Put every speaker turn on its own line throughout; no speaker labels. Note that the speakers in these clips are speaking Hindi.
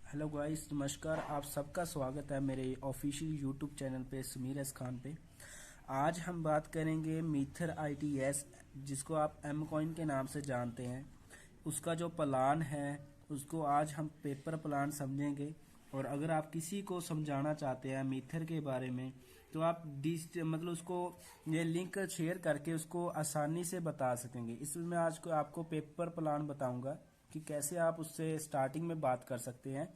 हेलो गाइस, नमस्कार। आप सबका स्वागत है मेरे ऑफिशियल यूट्यूब चैनल पे समीर एस खान पे। आज हम बात करेंगे मीथर ITS, जिसको आप एम कॉइन के नाम से जानते हैं। उसका जो प्लान है उसको आज हम पेपर प्लान समझेंगे। और अगर आप किसी को समझाना चाहते हैं मीथर के बारे में तो आप मतलब उसको ये लिंक शेयर करके उसको आसानी से बता सकेंगे। इसमें मैं आज को आपको पेपर प्लान बताऊंगा कि कैसे आप उससे स्टार्टिंग में बात कर सकते हैं।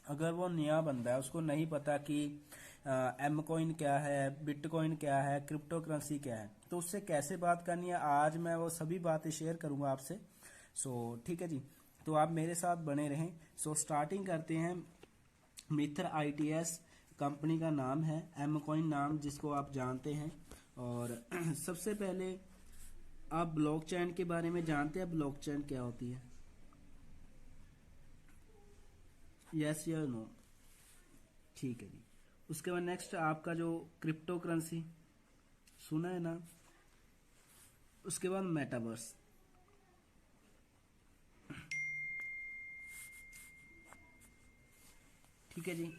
अगर वो नया बंदा है, उसको नहीं पता कि एम कॉइन क्या है, बिटकॉइन क्या है, क्रिप्टो करेंसी क्या है, तो उससे कैसे बात करनी है, आज मैं वो सभी बातें शेयर करूंगा आपसे। ठीक है जी, तो आप मेरे साथ बने रहें। स्टार्टिंग करते हैं। मिथर ITS कंपनी का नाम है, एम कॉइन नाम जिसको आप जानते हैं। और सबसे पहले आप ब्लॉकचेन के बारे में जानते हैं? ब्लॉकचेन क्या होती है? यस या नो? ठीक है जी। उसके बाद नेक्स्ट आपका जो क्रिप्टो करेंसी, सुना है ना? उसके बाद मेटावर्स। ठीक है जी।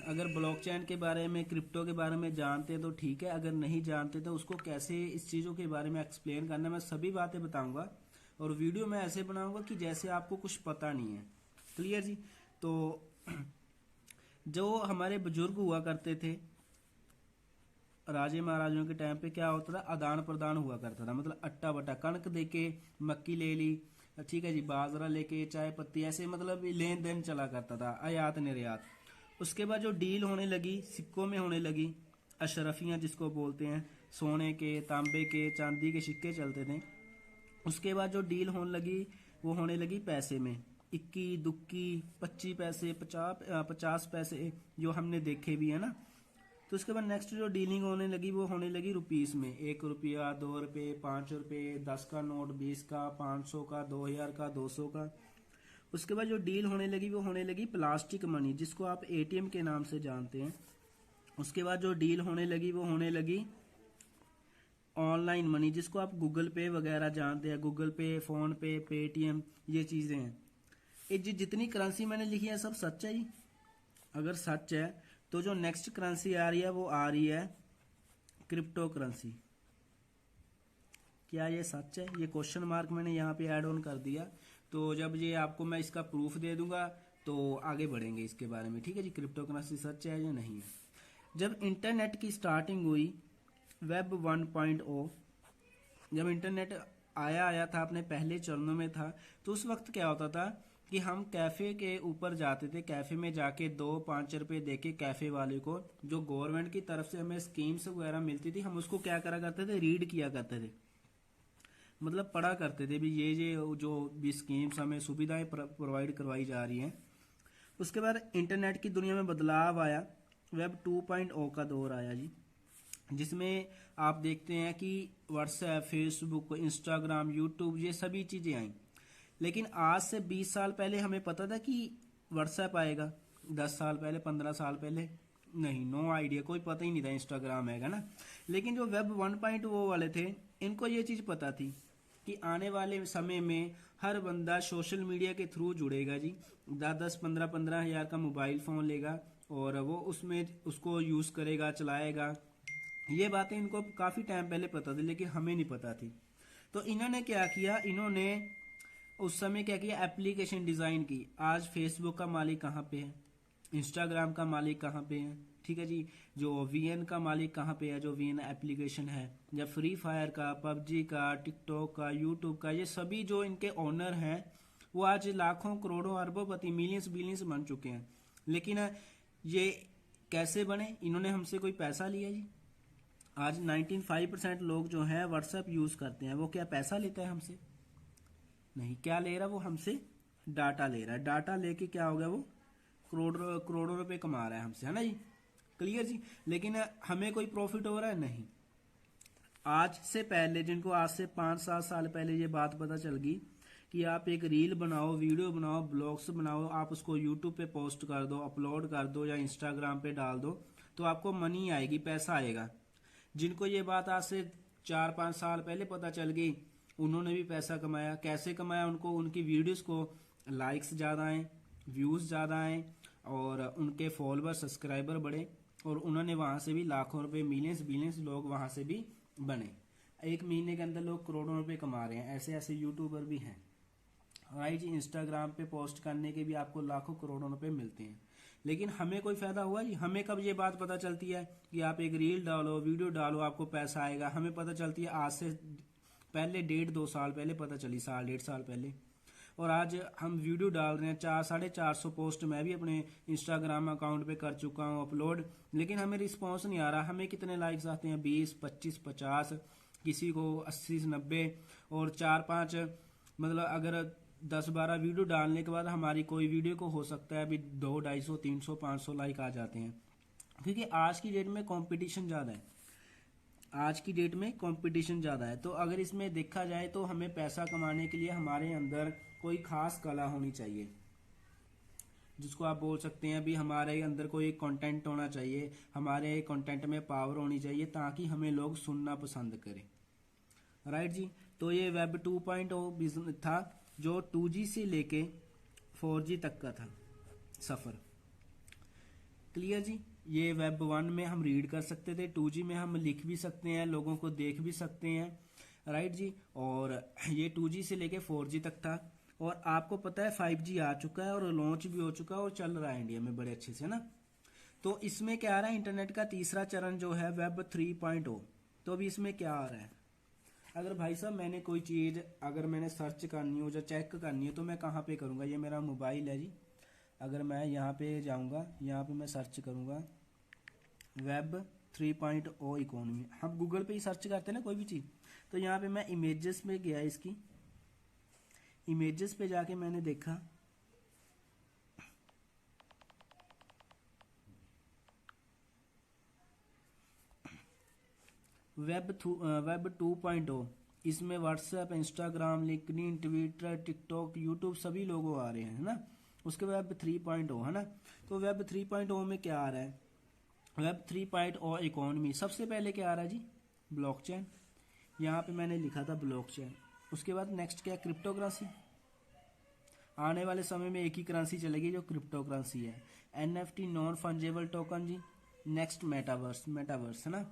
अगर ब्लॉकचेन के बारे में, क्रिप्टो के बारे में जानते हैं तो ठीक है, अगर नहीं जानते तो उसको कैसे इस चीज़ों के बारे में एक्सप्लेन करना है, मैं सभी बातें बताऊंगा। और वीडियो मैं ऐसे बनाऊंगा कि जैसे आपको कुछ पता नहीं है। क्लियर जी? तो जो हमारे बुजुर्ग हुआ करते थे, राजे महाराजों के टाइम पे क्या होता था, आदान प्रदान हुआ करता था। मतलब अट्टा बट्टा कणक देके मक्की ले ली, ठीक है जी, बाजरा लेके चाय पत्ती, ऐसे मतलब लेन देन चला करता था, आयात निर्यात। उसके बाद जो डील होने लगी, सिक्कों में होने लगी, अशरफियां जिसको बोलते हैं, सोने के, तांबे के, चांदी के सिक्के चलते थे। उसके बाद जो डील होने लगी वो होने लगी पैसे में, इक्की दुक्की, 25 पैसे, 50 पैसे, जो हमने देखे भी है ना। तो उसके बाद नेक्स्ट जो डीलिंग होने लगी वो होने लगी रुपीस में, 1 रुपया, 2 रुपये, 5 रुपये, 10 का नोट, 20 का, 500 का, 2000 का, 200 का। उसके बाद जो डील होने लगी वो होने लगी प्लास्टिक मनी, जिसको आप ATM के नाम से जानते हैं। उसके बाद जो डील होने लगी वो होने लगी ऑनलाइन मनी, जिसको आप गूगल पे वगैरह जानते हैं, गूगल पे, फोन पे, पेटीएम, ये चीजें हैं। ये जितनी करेंसी मैंने लिखी है सब सच है जी? अगर सच है तो जो नेक्स्ट करेंसी आ रही है वो आ रही है क्रिप्टो करेंसी। क्या ये सच है? ये क्वेश्चन मार्क मैंने यहाँ पे ऐड ऑन कर दिया। तो जब ये आपको मैं इसका प्रूफ दे दूंगा तो आगे बढ़ेंगे इसके बारे में। ठीक है जी, क्रिप्टो करेंसी सच है या नहीं है। जब इंटरनेट की स्टार्टिंग हुई, वेब 1.0, जब इंटरनेट आया आया था, अपने पहले चरणों में था, तो उस वक्त क्या होता था कि हम कैफे के ऊपर जाते थे, कैफे में जाके 2-5 रुपए देके कैफे वाले को, जो गवर्नमेंट की तरफ से हमें स्कीम्स वगैरह मिलती थी, हम उसको क्या करा करते थे, रीड किया करते थे। मतलब पढ़ा करते थे भी ये जो भी स्कीम्स हमें सुविधाएं प्रोवाइड करवाई जा रही हैं। उसके बाद इंटरनेट की दुनिया में बदलाव आया, वेब 2.0 का दौर आया जी, जिसमें आप देखते हैं कि व्हाट्सएप, फेसबुक, इंस्टाग्राम, यूट्यूब, ये सभी चीजें आई। लेकिन आज से 20 साल पहले हमें पता था कि व्हाट्सएप आएगा? 10 साल पहले, 15 साल पहले नहीं, नो आइडिया, कोई पता ही नहीं था इंस्टाग्राम आएगा ना। लेकिन जो वेब 1.0 वाले थे, इनको ये चीज पता थी कि आने वाले समय में हर बंदा सोशल मीडिया के थ्रू जुड़ेगा जी। 10-10, 15-15 हजार का मोबाइल फोन लेगा और वो उसमें उसको यूज करेगा, चलाएगा। ये बातें इनको काफी टाइम पहले पता थी, लेकिन हमें नहीं पता थी। तो इन्होंने क्या किया, इन्होंने उस समय क्या किया, एप्लीकेशन डिजाइन की। आज फेसबुक का मालिक कहाँ पे है, इंस्टाग्राम का मालिक कहाँ पे है, ठीक है जी, जो VN का मालिक कहाँ पे है, जो VN एप्लीकेशन है, या फ्री फायर का, पबजी का, टिकटॉक का, यूट्यूब का, ये सभी जो इनके ओनर हैं वो आज लाखों करोड़ों अरबों मिलियंस बिलियंस बन चुके हैं। लेकिन ये कैसे बने? इन्होंने हमसे कोई पैसा लिया जी? आज 95% लोग जो हैं व्हाट्सएप यूज करते हैं, वो क्या पैसा लेता है हमसे? नहीं। क्या ले रहा है वो हमसे? डाटा ले रहा है। डाटा लेके क्या हो गया, वो करोड़ों करोड़ों रुपए कमा रहा है हमसे, है ना जी? क्लियर जी? लेकिन हमें कोई प्रॉफिट हो रहा है? नहीं। आज से पहले, जिनको आज से 5-7 साल पहले ये बात पता चल गई कि आप एक रील बनाओ, वीडियो बनाओ, ब्लॉग्स बनाओ, आप उसको यूट्यूब पे पोस्ट कर दो, अपलोड कर दो, या इंस्टाग्राम पे डाल दो, तो आपको मनी आएगी, पैसा आएगा। जिनको ये बात आज से 4-5 साल पहले पता चल गई, उन्होंने भी पैसा कमाया। कैसे कमाया? उनको उनकी वीडियोस को लाइक्स ज्यादा आए, व्यूज ज्यादा आए, और उनके फॉलोअर सब्सक्राइबर बढ़े और उन्होंने वहां से भी लाखों रुपए, मिलियंस बिलियंस लोग वहां से भी बने। एक महीने के अंदर लोग करोड़ों रुपए कमा रहे हैं, ऐसे ऐसे यूट्यूबर भी हैं। राइट जी, इंस्टाग्राम पे पोस्ट करने के भी आपको लाखों करोड़ों रुपए मिलते हैं। लेकिन हमें कोई फायदा हुआ जी? हमें कब ये बात पता चलती है कि आप एक रील डालो, वीडियो डालो, आपको पैसा आएगा? हमें पता चलती है आज से पहले, 1.5-2 साल पहले पता चली, साल 1.5 साल पहले। और आज हम वीडियो डाल रहे हैं, 400-450 पोस्ट मैं भी अपने इंस्टाग्राम अकाउंट पे कर चुका हूँ अपलोड, लेकिन हमें रिस्पॉन्स नहीं आ रहा। हमें कितने लाइक्स आते हैं? 20, 25, 50, किसी को 80, 90, और 4-5, मतलब अगर 10-12 वीडियो डालने के बाद हमारी कोई वीडियो को हो सकता है अभी 200, 250, 300, 500 लाइक आ जाते हैं। क्योंकि आज की डेट में कंपटीशन ज़्यादा है, आज की डेट में कंपटीशन ज़्यादा है। तो अगर इसमें देखा जाए तो हमें पैसा कमाने के लिए हमारे अंदर कोई खास कला होनी चाहिए, जिसको आप बोल सकते हैं अभी हमारे अंदर कोई कंटेंट होना चाहिए, हमारे कंटेंट में पावर होनी चाहिए, ताकि हमें लोग सुनना पसंद करें। राइट जी, तो ये वेब 2.0 बिजनेस था जो 2G से लेके 4G तक का था सफ़र। क्लियर जी? ये वेब 1 में हम रीड कर सकते थे, 2G में हम लिख भी सकते हैं, लोगों को देख भी सकते हैं। राइट जी, और ये 2G से लेके 4G तक था। और आपको पता है 5G आ चुका है और लॉन्च भी हो चुका है और चल रहा है इंडिया में बड़े अच्छे से ना। तो इसमें क्या आ रहा है? इंटरनेट का तीसरा चरण जो है वेब 3.0। तो अभी इसमें क्या आ रहा है? अगर भाई साहब मैंने कोई चीज़ अगर मैंने सर्च करनी हो या चेक करनी है तो मैं कहाँ पे करूँगा? ये मेरा मोबाइल है जी। अगर मैं यहाँ पे जाऊँगा, यहाँ पे मैं सर्च करूँगा वेब 3.0 इकोनॉमी। हम गूगल पे ही सर्च करते हैं ना कोई भी चीज़। तो यहाँ पे मैं इमेजेस में गया, इसकी इमेजेस पे जाके मैंने देखा वेब 2.0। इसमें WhatsApp, Instagram, LinkedIn, Twitter, TikTok, YouTube सभी लोगो आ रहे हैं, है ना। उसके बाद वेब 3.0 है ना। तो वेब 3.0 में क्या आ रहा है? Web 3.0 economy. सबसे पहले क्या आ रहा है जी? ब्लॉकचेन। यहाँ पे मैंने लिखा था ब्लॉकचेन। उसके बाद नेक्स्ट क्या? क्रिप्टोकरेंसी। आने वाले समय में एक ही करेंसी चलेगी जो क्रिप्टो करेंसी है। NFT, नॉन फंजेबल टोकन जी। नेक्स्ट मेटावर्स है ना।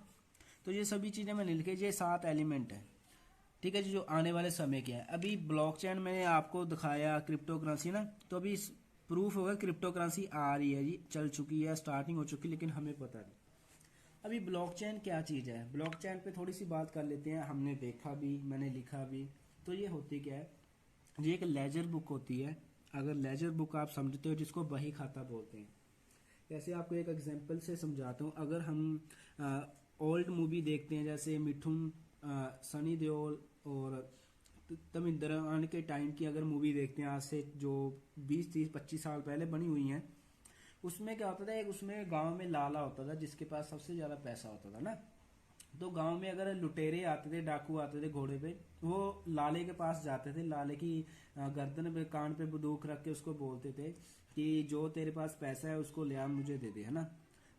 तो ये सभी चीज़ें मैंने लिखी, ये 7 एलिमेंट है, ठीक है जी, जो आने वाले समय के हैं। अभी ब्लॉकचेन मैंने आपको दिखाया, क्रिप्टो करेंसी ना, तो अभी प्रूफ होगा क्रिप्टो करेंसी आ रही है जी, चल चुकी है, स्टार्टिंग हो चुकी है, लेकिन हमें पता नहीं अभी ब्लॉकचेन क्या चीज़ है। ब्लॉकचेन पे थोड़ी सी बात कर लेते हैं। हमने देखा भी, मैंने लिखा भी। तो ये होती क्या है? ये एक लेजर बुक होती है। अगर लेजर बुक आप समझते हो, जिसको बही खाता बोलते हैं। जैसे आपको एक एग्जांपल से समझाता हूँ। अगर हम ओल्ड मूवी देखते हैं, जैसे मिठुन, सनी देओल और तमिंदर आन के टाइम की अगर मूवी देखते हैं, आज से जो 20, 30, 25 साल पहले बनी हुई हैं, उसमें क्या होता था? एक उसमें गांव में लाला होता था जिसके पास सबसे ज़्यादा पैसा होता था ना। तो गांव में अगर लुटेरे आते थे, डाकू आते थे घोड़े पे, वो लाले के पास जाते थे, लाले की गर्दन पे, कान पे बंदूक रख के उसको बोलते थे कि जो तेरे पास पैसा है उसको ले आ, मुझे दे दे, है ना।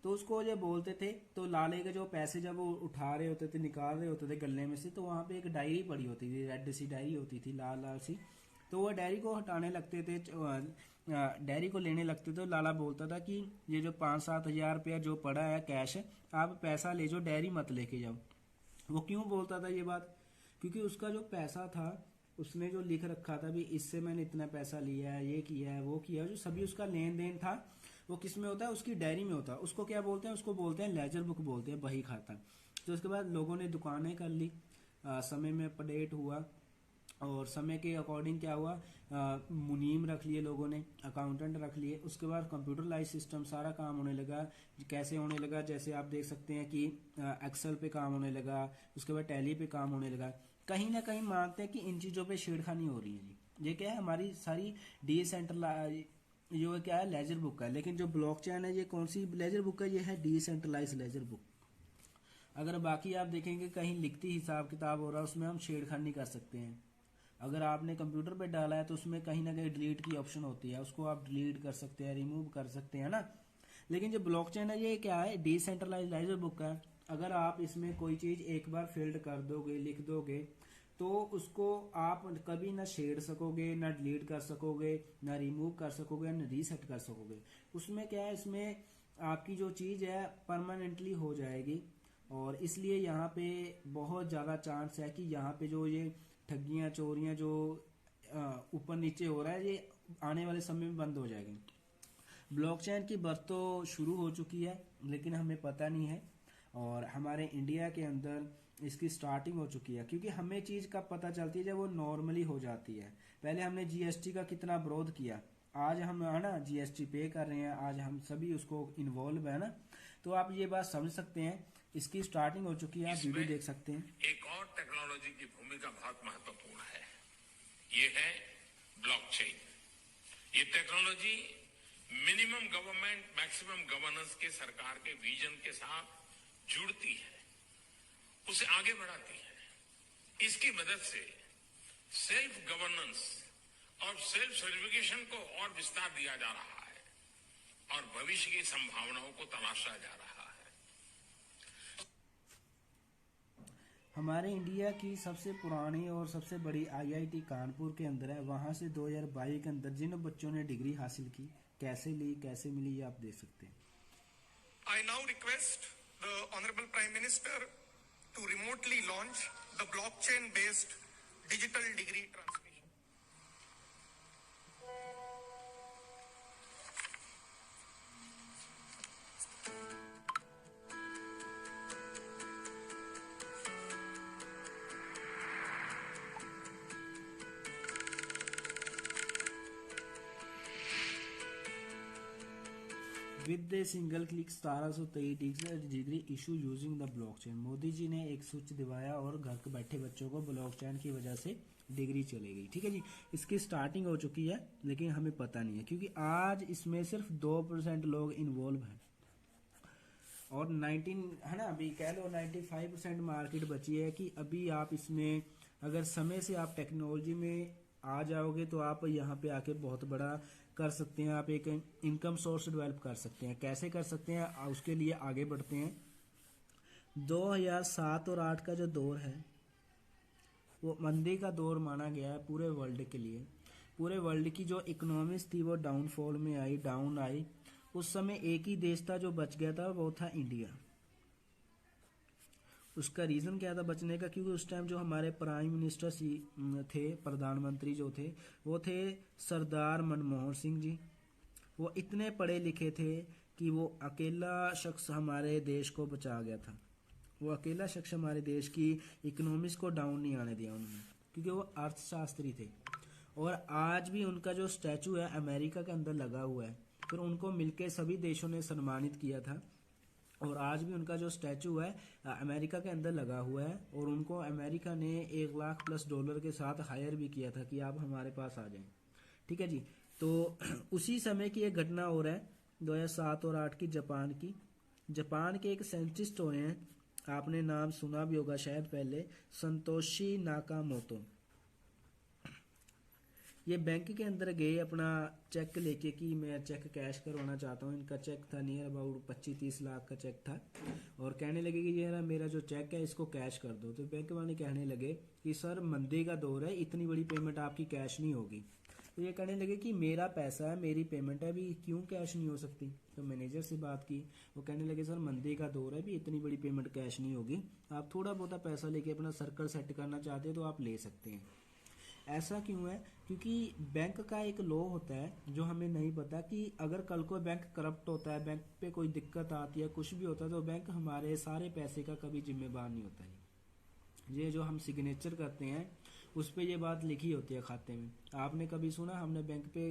तो उसको जब बोलते थे तो लाले के जो पैसे जब वो उठा रहे होते थे, निकाल रहे होते थे गले में से, तो वहाँ पे एक डायरी पड़ी होती थी, रेड सी डायरी होती थी, लाल लाल सी। तो वो डायरी को हटाने लगते थे, डायरी को लेने लगते थे। तो लाला बोलता था कि ये जो 5-7 हज़ार रुपया जो पड़ा है कैश, आप पैसा ले जाओ, डायरी मत लेके जाओ। वो क्यों बोलता था ये बात? क्योंकि उसका जो पैसा था, उसने जो लिख रखा था भी इससे मैंने इतना पैसा लिया है, ये किया है, वो किया है, जो सभी उसका लेन देन था वो किस में होता है? उसकी डायरी में होता है। उसको क्या बोलते हैं? उसको बोलते हैं लेजर बुक बोलते हैं, बही खाता। तो उसके बाद लोगों ने दुकानें कर ली, समय में अपडेट हुआ, और समय के अकॉर्डिंग क्या हुआ? मुनीम रख लिए लोगों ने, अकाउंटेंट रख लिए। उसके बाद कंप्यूटरलाइज सिस्टम, सारा काम होने लगा। कैसे होने लगा? जैसे आप देख सकते हैं कि एक्सेल पे काम होने लगा, उसके बाद टैली पे काम होने लगा। कहीं ना कहीं मानते हैं कि इन चीज़ों पे छेड़खानी हो रही है जी। ये क्या है? हमारी सारी डिसेंट्रलाइज, जो क्या है, लेजर बुक है। लेकिन जो ब्लॉकचेन है, ये कौन सी लेजर बुक है? ये है डिसेंट्रलाइज लेजर बुक। अगर बाकी आप देखेंगे कहीं लिखती हिसाब किताब हो रहा है, उसमें हम छेड़खानी कर सकते हैं। अगर आपने कंप्यूटर पे डाला है तो उसमें कहीं ना कहीं डिलीट की ऑप्शन होती है, उसको आप डिलीट कर सकते हैं, रिमूव कर सकते हैं ना। लेकिन जो ब्लॉकचेन है, ये क्या है? डिसेंट्रलाइज लेजर बुक है। अगर आप इसमें कोई चीज़ एक बार फिल्ड कर दोगे, लिख दोगे, तो उसको आप कभी ना छेड़ सकोगे, ना डिलीट कर सकोगे, ना रिमूव कर सकोगे, ना रीसेट कर सकोगे। उसमें क्या है, इसमें आपकी जो चीज़ है परमानेंटली हो जाएगी। और इसलिए यहाँ पे बहुत ज़्यादा चांस है कि यहाँ पे जो ये ठगियाँ चोरियाँ जो ऊपर नीचे हो रहा है, ये आने वाले समय में बंद हो जाएगी। ब्लॉकचेन की बर्थ तो शुरू हो चुकी है, लेकिन हमें पता नहीं है। और हमारे इंडिया के अंदर इसकी स्टार्टिंग हो चुकी है, क्योंकि हमें चीज़ कब पता चलती है, जब वो नॉर्मली हो जाती है। पहले हमने जीएसटी का कितना विरोध किया, आज हम है ना जीएसटी पे कर रहे हैं, आज हम सभी उसको इन्वॉल्व है ना। तो आप ये बात समझ सकते हैं, इसकी स्टार्टिंग हो चुकी है। आप वीडियो देख सकते हैं।
एक और टेक्नोलॉजी की भूमिका बहुत महत्वपूर्ण है, ये है ब्लॉकचेन। ये technology minimum government maximum governance के सरकार के विजन के साथ जुड़ती है, उसे आगे बढ़ाती है। इसकी मदद से सेल्फ गवर्नेंस और सेल्फ सर्टिफिकेशन को और विस्तार दिया जा रहा है और भविष्य की संभावनाओं को तलाशा जा रहा है।
हमारे इंडिया की सबसे पुरानी और सबसे बड़ी आईआईटी कानपुर के अंदर है। वहाँ से 2022 के अंदर जिन बच्चों ने डिग्री हासिल की, कैसे ली, कैसे मिली, ये आप देख सकते हैं।
I now request the Honorable Prime Minister to remotely launch the blockchain-based digital degree transmission.
With a single click 1723 degree issue using the blockchain. Modi ji ने एक स्विच दिवाया और घर बैठे बच्चों को ब्लॉकचेन की वजह से डिग्री चली गई। ठीक है जी, इसकी स्टार्टिंग हो चुकी है, लेकिन हमें पता नहीं है, क्योंकि आज इसमें सिर्फ 2% लोग इन्वॉल्व हैं और 19 है ना, अभी कह लो 95% मार्केट बची है। कि अभी आप इसमें अगर समय से आप टेक्नोलॉजी में आ जाओगे तो आप यहाँ पे आके बहुत बड़ा कर सकते हैं। आप एक इनकम सोर्स डेवलप कर सकते हैं। कैसे कर सकते हैं, उसके लिए आगे बढ़ते हैं। 2007 और 8 का जो दौर है वो मंदी का दौर माना गया है पूरे वर्ल्ड के लिए। पूरे वर्ल्ड की जो इकोनॉमिक्स थी वो डाउनफॉल में आई, डाउन आई। उस समय एक ही देश था जो बच गया था, वो था इंडिया। उसका रीज़न क्या था बचने का, क्योंकि उस टाइम जो हमारे प्राइम मिनिस्टर थे, प्रधानमंत्री जो थे, वो थे सरदार मनमोहन सिंह जी। वो इतने पढ़े लिखे थे कि वो अकेला शख्स हमारे देश को बचा गया था। वो अकेला शख्स हमारे देश की इकोनॉमिक्स को डाउन नहीं आने दिया उन्होंने, क्योंकि वो अर्थशास्त्री थे। और आज भी उनका जो स्टैचू है अमेरिका के अंदर लगा हुआ है, फिर उनको मिलके सभी देशों ने सम्मानित किया था। और आज भी उनका जो स्टैचू है अमेरिका के अंदर लगा हुआ है, और उनको अमेरिका ने $1,00,000+ के साथ हायर भी किया था कि आप हमारे पास आ जाएं। ठीक है जी, तो उसी समय की एक घटना और है 2007 और 8 की, जापान के एक साइंटिस्ट हुए हैं, आपने नाम सुना भी होगा शायद पहले, संतोशी नाकामोतो। ये बैंक के अंदर गए अपना चेक लेके कि मैं चेक कैश करवाना चाहता हूँ। इनका चेक था नियर अबाउट 25-30 लाख का चेक था, और कहने लगे कि ये ना मेरा जो चेक है इसको कैश कर दो। तो बैंक वाले कहने लगे कि सर मंदी का दौर है, इतनी बड़ी पेमेंट आपकी कैश नहीं होगी। तो ये कहने लगे कि मेरा पैसा है, मेरी पेमेंट है, अभी क्यों कैश नहीं हो सकती। तो मैनेजर से बात की, वो कहने लगे सर मंदी का दौर है, अभी इतनी बड़ी पेमेंट कैश नहीं होगी, आप थोड़ा बहुत पैसा लेके अपना सर्कल सेट करना चाहते हैं तो आप ले सकते हैं। ऐसा क्यों है, क्योंकि बैंक का एक लॉ होता है जो हमें नहीं पता कि अगर कल को बैंक करप्ट होता है, बैंक पे कोई दिक्कत आती है, कुछ भी होता है, तो बैंक हमारे सारे पैसे का कभी जिम्मेदार नहीं होता है। ये जो हम सिग्नेचर करते हैं उस पे ये बात लिखी होती है खाते में। आपने कभी सुना हमने बैंक पे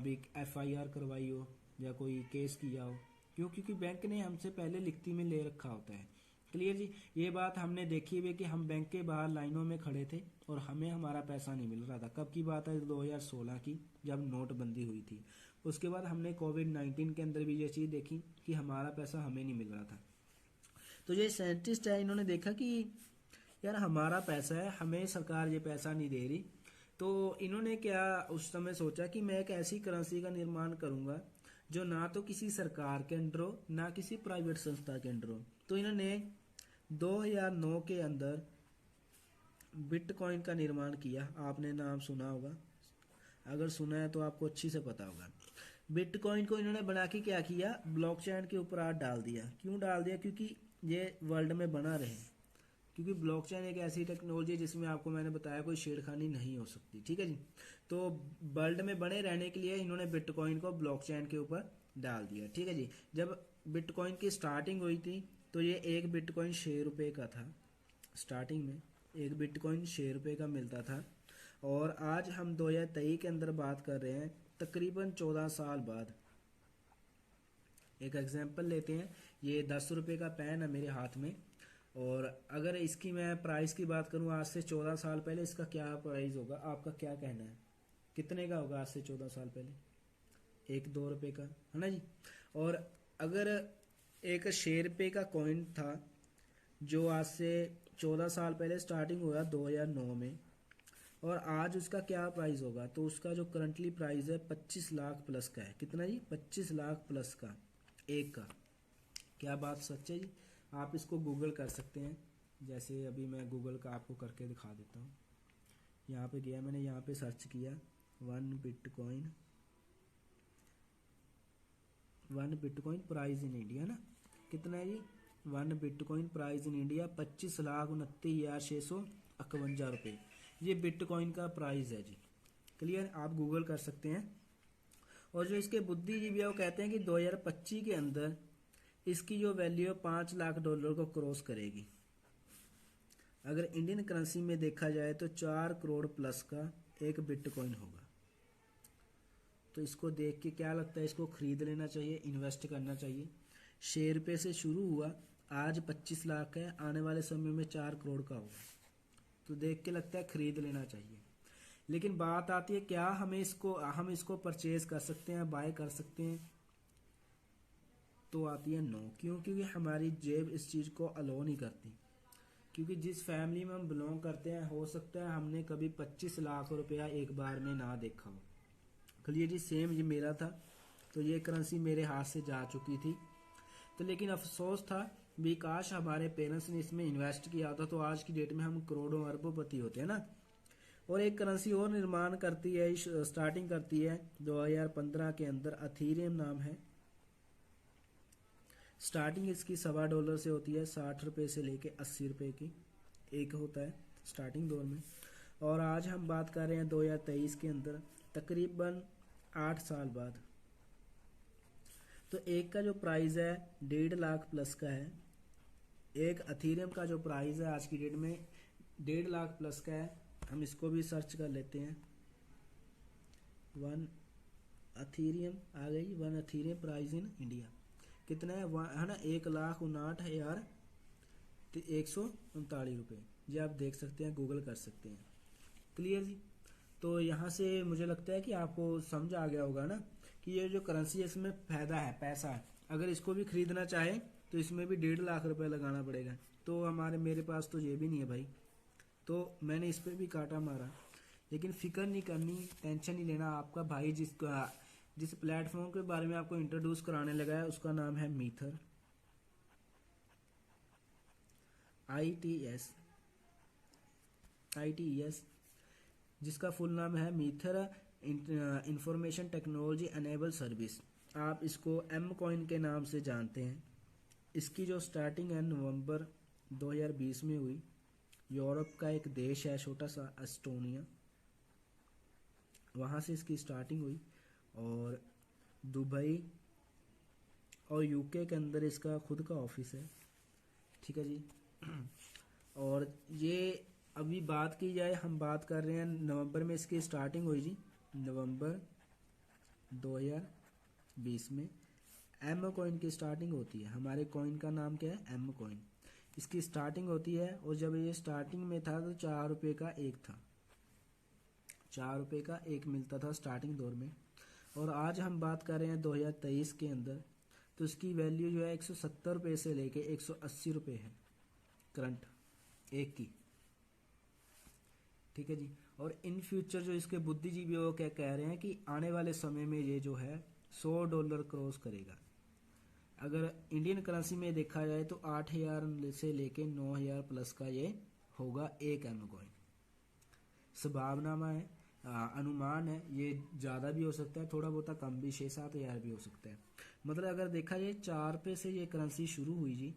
भी FIR करवाई हो या कोई केस किया हो? क्यों? क्योंकि बैंक ने हमसे पहले लिखती में ले रखा होता है। क्लियर जी, ये बात हमने देखी हुई कि हम बैंक के बाहर लाइनों में खड़े थे और हमें हमारा पैसा नहीं मिल रहा था। कब की बात है? 2016 की, जब नोटबंदी हुई थी। उसके बाद हमने कोविड-19 के अंदर भी ये चीज़ देखी कि हमारा पैसा हमें नहीं मिल रहा था। तो ये साइंटिस्ट है, इन्होंने देखा कि यार हमारा पैसा है, हमें सरकार ये पैसा नहीं दे रही। तो इन्होंने क्या उस समय सोचा कि मैं एक ऐसी करेंसी का निर्माण करूंगा जो ना तो किसी सरकार के अंडर हो, ना किसी प्राइवेट संस्था के अंडर हो। तो इन्होंने 2009 के अंदर बिटकॉइन का निर्माण किया। आपने नाम सुना होगा, अगर सुना है तो आपको अच्छी से पता होगा। बिटकॉइन को इन्होंने बना के क्या किया, ब्लॉकचेन के ऊपर हाथ डाल दिया। क्यों डाल दिया? क्योंकि ये वर्ल्ड में बना रहे, क्योंकि ब्लॉकचेन एक ऐसी टेक्नोलॉजी है जिसमें आपको मैंने बताया कोई छेड़खानी नहीं हो सकती, ठीक है जी। तो वर्ल्ड में बने रहने के लिए इन्होंने बिटकॉइन को ब्लॉकचेन के ऊपर डाल दिया, ठीक है जी। जब बिटकॉइन की स्टार्टिंग हुई थी तो ये एक बिटकॉइन 6 रुपये का था। स्टार्टिंग में एक बिटकॉइन 6 रुपये का मिलता था, और आज हम 2023 के अंदर बात कर रहे हैं, तकरीबन 14 साल बाद। एक एग्जांपल लेते हैं, ये 10 रुपये का पेन है मेरे हाथ में, और अगर इसकी मैं प्राइस की बात करूं आज से 14 साल पहले, इसका क्या प्राइस होगा? आपका क्या कहना है, कितने का होगा आज से 14 साल पहले? 1-2 रुपये का, है ना जी। और अगर एक 6 रुपये का कॉइन था जो आज से 14 साल पहले स्टार्टिंग हुआ 2009 में, और आज उसका क्या प्राइस होगा? तो उसका जो करंटली प्राइस है 25 लाख प्लस का है। कितना जी? 25 लाख प्लस का एक का। क्या बात सच है जी? आप इसको गूगल कर सकते हैं, जैसे अभी मैं गूगल का आपको करके दिखा देता हूँ। यहाँ पे गया मैंने, यहाँ पे सर्च किया 1 बिटकॉइन प्राइस इन इंडिया ना, कितना है जी? 1 बिटकॉइन प्राइस इन इंडिया 25,29,651 रुपये। ये बिटकॉइन का प्राइस है जी। क्लियर? आप गूगल कर सकते हैं। और जो इसके बुद्धिजीवी है वो कहते हैं कि 2025 के अंदर इसकी जो वैल्यू है $5 लाख को क्रॉस करेगी। अगर इंडियन करेंसी में देखा जाए तो 4 करोड़ प्लस का एक बिटकॉइन होगा। तो इसको देख के क्या लगता है, इसको खरीद लेना चाहिए, इन्वेस्ट करना चाहिए। 6 रुपये से शुरू हुआ, आज 25 लाख है, आने वाले समय में 4 करोड़ का होगा। तो देख के लगता है खरीद लेना चाहिए। लेकिन बात आती है क्या हम इसको परचेज कर सकते हैं, बाय कर सकते हैं? तो आती है नो। क्यों? क्योंकि हमारी जेब इस चीज़ को अलो नहीं करती। क्योंकि जिस फैमिली में हम बिलोंग करते हैं, हो सकता है हमने कभी 25 लाख रुपया एक बार में ना देखा हो। क्लियर जी? सेम ये मेरा था, तो ये करेंसी मेरे हाथ से जा चुकी थी। तो लेकिन अफसोस था भी, काश हमारे पेरेंट्स ने इसमें इन्वेस्ट किया होता तो आज की डेट में हम करोड़ों अरबोपति होते हैं ना। और एक करेंसी और निर्माण करती है, स्टार्टिंग करती है 2015 के अंदर, अथीरियम नाम है। स्टार्टिंग इसकी $1.25 से होती है, 60 रुपये से लेके 80 रुपये की एक होता है स्टार्टिंग दौर में। और आज हम बात कर रहे हैं 2023 के अंदर, तकरीबन 8 साल बाद। तो एक का जो प्राइस है 1.5 लाख प्लस का है। एक अथीरियम का जो प्राइस है आज की डेट में 1.5 लाख प्लस का है। हम इसको भी सर्च कर लेते हैं। 1 अथीरियम आ गई। 1 अथीरियम प्राइस इन इंडिया कितना है ना? 1,59,139 रुपये। जी आप देख सकते हैं, गूगल कर सकते हैं। क्लियर जी? तो यहाँ से मुझे लगता है कि आपको समझ आ गया होगा ना कि ये जो करेंसी है इसमें फ़ायदा है, पैसा है। अगर इसको भी खरीदना चाहे तो इसमें भी 1.5 लाख रुपए लगाना पड़ेगा। तो मेरे पास तो ये भी नहीं है भाई, तो मैंने इस पर भी काटा मारा। लेकिन फिक्र नहीं करनी, टेंशन नहीं लेना। आपका भाई जिस प्लेटफॉर्म के बारे में आपको इंट्रोड्यूस कराने लगा है उसका नाम है मीथर, ITES, जिसका फुल नाम है मीथर इंफॉर्मेशन टेक्नोलॉजी एनेबल सर्विस। आप इसको एम कॉइन के नाम से जानते हैं। इसकी जो स्टार्टिंग है नवंबर 2020 में हुई। यूरोप का एक देश है छोटा सा, एस्टोनिया, वहाँ से इसकी स्टार्टिंग हुई। और दुबई और यूके के अंदर इसका खुद का ऑफिस है, ठीक है जी। और ये अभी बात की जाए, हम बात कर रहे हैं नवंबर में इसकी स्टार्टिंग हुई जी, नवंबर 2020 में। एम कॉइन की स्टार्टिंग होती है। हमारे कॉइन का नाम क्या है? M coin. इसकी स्टार्टिंग होती है, और जब ये स्टार्टिंग में था तो 4 रुपये का एक था। 4 रुपये का एक मिलता था स्टार्टिंग दौर में। और आज हम बात कर रहे हैं 2023 के अंदर, तो इसकी वैल्यू जो है 170 रुपये से लेके 180 रुपये है करंट एक की, ठीक है जी। और इन फ्यूचर जो इसके बुद्धिजीवी वो क्या कह रहे हैं कि आने वाले समय में ये जो है $100 क्रॉस करेगा। अगर इंडियन करेंसी में देखा जाए तो 8,000 से लेके 9,000 प्लस का ये होगा एक एम कॉइन। संभावना है, अनुमान है, ये ज़्यादा भी हो सकता है, थोड़ा बहुत कम भी, 6-7 हज़ार भी हो सकता है। मतलब अगर देखा जाए 4 रुपये से ये करेंसी शुरू हुई जी,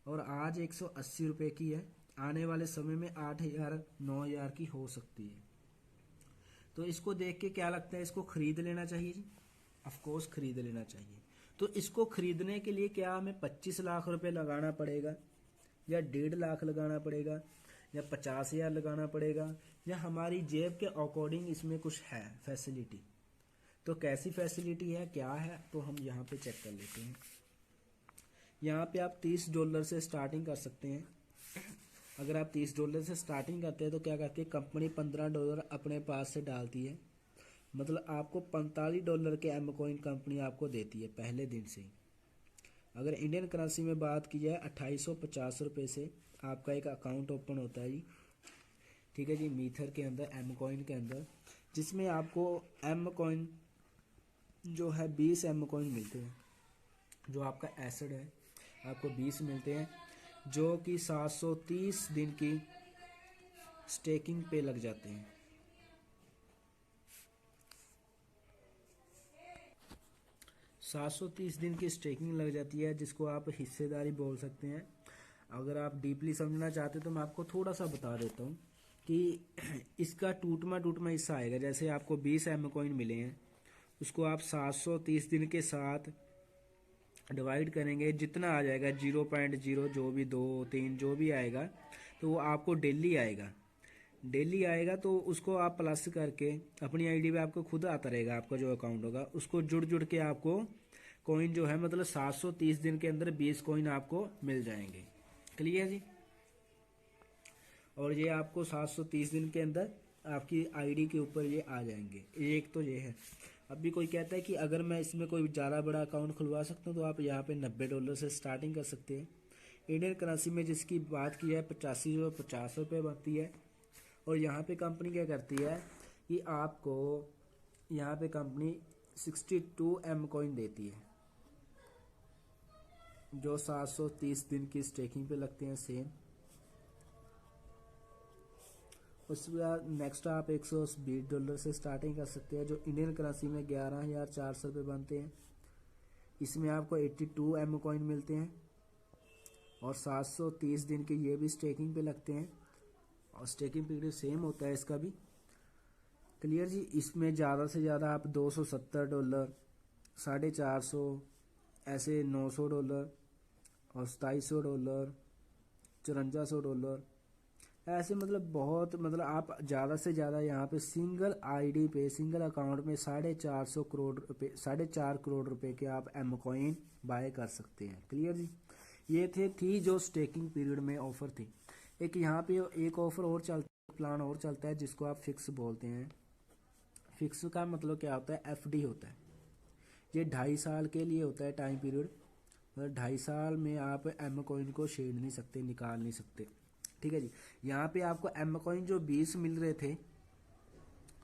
और आज 180 रुपये की है, आने वाले समय में 8,000 9,000 की हो सकती है। तो इसको देख के क्या लगता है, इसको खरीद लेना चाहिए जी? ऑफकोर्स खरीद लेना चाहिए। तो इसको खरीदने के लिए क्या हमें 25 लाख रुपए लगाना पड़ेगा, या 1.5 लाख लगाना पड़ेगा, या 50,000 लगाना पड़ेगा, या हमारी जेब के अकॉर्डिंग इसमें कुछ है फैसिलिटी? तो कैसी फैसिलिटी है, क्या है, तो हम यहाँ पे चेक कर लेते हैं। यहाँ पे आप $30 से स्टार्टिंग कर सकते हैं। अगर आप $30 से स्टार्टिंग करते हैं तो क्या करती है कंपनी, $15 अपने पास से डालती है। मतलब आपको $45 के एम कॉइन कंपनी आपको देती है पहले दिन से ही। अगर इंडियन करेंसी में बात की जाए 2850 रुपये से आपका एक अकाउंट ओपन होता है जी, ठीक है जी, मीथर के अंदर, एम कॉइन के अंदर, जिसमें आपको एम कॉइन जो है 20 एम कॉइन मिलते हैं। जो आपका एसेट है आपको 20 मिलते हैं, जो कि 730 दिन की स्टेकिंग पे लग जाते हैं। $730 दिन की स्टेकिंग लग जाती है, जिसको आप हिस्सेदारी बोल सकते हैं। अगर आप डीपली समझना चाहते हैं तो मैं आपको थोड़ा सा बता देता हूँ कि इसका टूटमा हिस्सा आएगा। जैसे आपको 20 एम कॉइन मिले हैं, उसको आप 730 दिन के साथ डिवाइड करेंगे, जितना आ जाएगा 0.0 जो भी 2 3 जो भी आएगा, तो वो आपको डेली आएगा। तो उसको आप प्लस करके अपनी आईडी पे आपको खुद आता रहेगा, आपका जो अकाउंट होगा उसको जुड़ के आपको कॉइन जो है, मतलब 730 दिन के अंदर 20 कॉइन आपको मिल जाएंगे। क्लियर जी? और ये आपको 730 दिन के अंदर आपकी आईडी के ऊपर ये आ जाएंगे। एक तो ये है। अभी कोई कहता है कि अगर मैं इसमें कोई ज़्यादा बड़ा अकाउंट खुलवा सकता हूँ तो आप यहाँ पे $90 से स्टार्टिंग कर सकते हैं। इंडियन करेंसी में जिसकी बात की है 85-50 रुपये बनती है। और यहाँ पे कंपनी क्या करती है कि आपको यहाँ पे कंपनी 62 एम कॉइन देती है, जो 730 दिन की स्टेकिंग पे लगते हैं सेम। उसके बाद नेक्स्ट आप $120 से स्टार्टिंग कर सकते हैं, जो इंडियन करेंसी में 11,400 रुपये बनते हैं। इसमें आपको 82 एम कॉइन मिलते हैं, और 730 दिन के ये भी स्टेकिंग पे लगते हैं, और स्टेकिंग पीरियड सेम होता है इसका भी। क्लियर जी? इसमें ज़्यादा से ज़्यादा आप $270, $450, ऐसे $900 और $2700, $5400, ऐसे मतलब बहुत, मतलब आप ज़्यादा से ज़्यादा यहाँ पे सिंगल आईडी पे, सिंगल अकाउंट में 4.5 करोड़ रुपये, 4.5 करोड़ रुपये के आप एम कॉइन बाय कर सकते हैं। क्लियर जी? ये थी जो स्टेकिंग पीरियड में ऑफर थी। एक यहाँ पे एक ऑफर और प्लान और चलता है, जिसको आप फिक्स बोलते हैं। फिक्स का मतलब क्या होता है, एफडी होता है। ये 2.5 साल के लिए होता है टाइम पीरियड। मतलब 2.5 साल में आप एम कॉइन को छेड़ नहीं सकते, निकाल नहीं सकते। ठीक है जी? यहाँ पे आपको एम कॉइन जो 20 मिल रहे थे,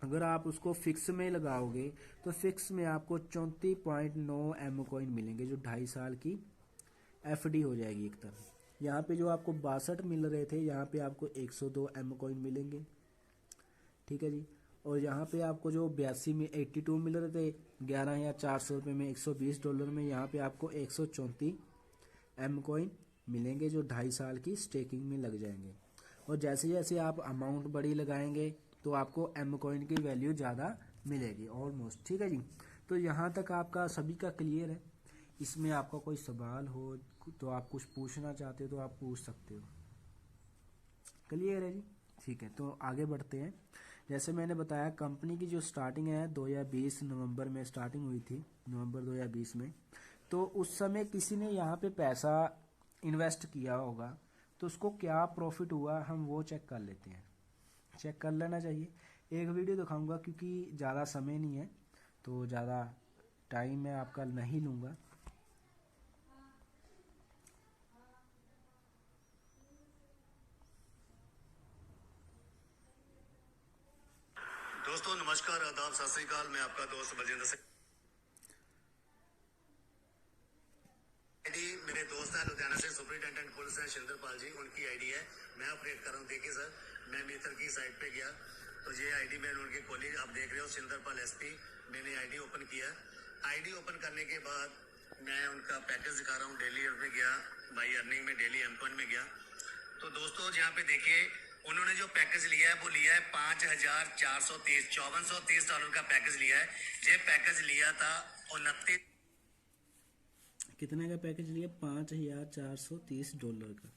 अगर आप उसको फिक्स में लगाओगे तो फिक्स में आपको 34.9 एम कॉइन मिलेंगे, जो 2.5 साल की एफडी हो जाएगी एक तरह। यहाँ पे जो आपको 62 मिल रहे थे, यहाँ पे आपको 102 एम कॉइन मिलेंगे। ठीक है जी? और यहाँ पे आपको जो 82 में 82 मिल रहे थे 11,400 रुपये में, $120 में, यहाँ पे आपको 134 एम कॉइन मिलेंगे, जो 2.5 साल की स्टेकिंग में लग जाएंगे। और जैसे जैसे आप अमाउंट बड़ी लगाएंगे तो आपको एम कॉइन की वैल्यू ज़्यादा मिलेगी ऑलमोस्ट। ठीक है जी? तो यहाँ तक आपका सभी का क्लियर है। इसमें आपका कोई सवाल हो तो आप कुछ पूछना चाहते हो तो आप पूछ सकते हो। क्लियर है जी? ठीक है, तो आगे बढ़ते हैं। जैसे मैंने बताया कंपनी की जो स्टार्टिंग है 2020 नवंबर में स्टार्टिंग हुई थी, नवंबर 2020 में। तो उस समय किसी ने यहाँ पे पैसा इन्वेस्ट किया होगा, तो उसको क्या प्रॉफिट हुआ हम वो चेक कर लेते हैं। चेक कर लेना चाहिए। एक वीडियो दिखाऊंगा क्योंकि ज़्यादा समय नहीं है, तो ज़्यादा टाइम मैं आपका नहीं लूँगा।
दोस्तों नमस्कार, आदाब, सत श्री अकाल। मैं आपका दोस्त बलजिंदर सिंह। आईडी मेरे दोस्त है लुधियाना से, सुपरिटेंडेंट पुलिस है शिंदरपाल जी, उनकी आईडी है। मैं अपडेट कर रहा हूँ। देखिए सर, मैं मीथर की साइट पे गया, तो ये आईडी मैंने उनकी खोली, आप देख रहे हो सिंदरपाल एसपी, मैंने आईडी ओपन किया। आईडी ओपन करने के बाद मैं उनका पैकेज दिखा रहा हूँ, डेली में गया, बाई अर्निंग में डेली M-Coin में गया। तो दोस्तों यहाँ पे देखिए उन्होंने जो पैकेज लिया है वो लिया है $5430 का पैकेज लिया है। ये पैकेज लिया था 29
कितने का पैकेज लिया? $5430 का।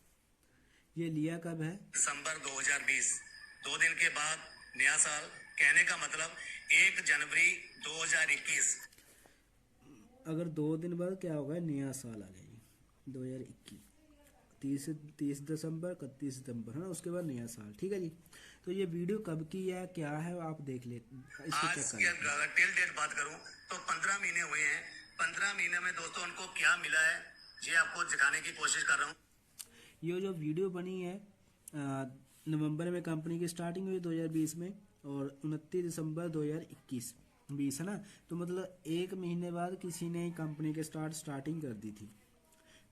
ये लिया कब है?
दिसंबर 2020। 2 दिन के बाद नया साल, कहने का मतलब 1 जनवरी 2021।
अगर 2 दिन बाद क्या होगा? नया साल आ गया 2021, 30 दिसंबर 31 सितंबर, है ना, उसके बाद नया साल। ठीक है जी। तो ये वीडियो कब की है, क्या है, आप देख ले, इसको
आज
चेक
की
कर।
अगर टिल डेट बात करूं तो 15 महीने हुए हैं। 15 महीने में दोस्तों उनको क्या मिला है ये आपको दिखाने की कोशिश कर रहा हूं।
ये जो वीडियो बनी है नवंबर में कंपनी की स्टार्टिंग हुई 2020 में, और 29 दिसंबर 2021 है ना। तो मतलब 1 महीने बाद किसी ने कंपनी के स्टार्टिंग कर दी थी।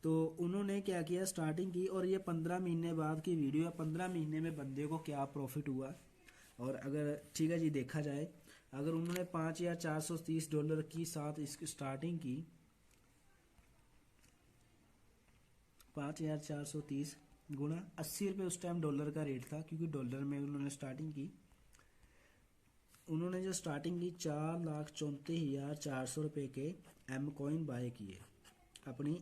तो उन्होंने क्या किया, स्टार्टिंग की, और ये 15 महीने बाद की वीडियो है। 15 महीने में बंदे को क्या प्रॉफिट हुआ, और अगर ठीक है जी देखा जाए, अगर उन्होंने $5430 की साथ इसकी स्टार्टिंग की, 5430 गुणा 80 रुपये उस टाइम डॉलर का रेट था, क्योंकि डॉलर में उन्होंने स्टार्टिंग की। उन्होंने जो स्टार्टिंग की 4,34,400 रुपये के M-Coin बाय किए अपनी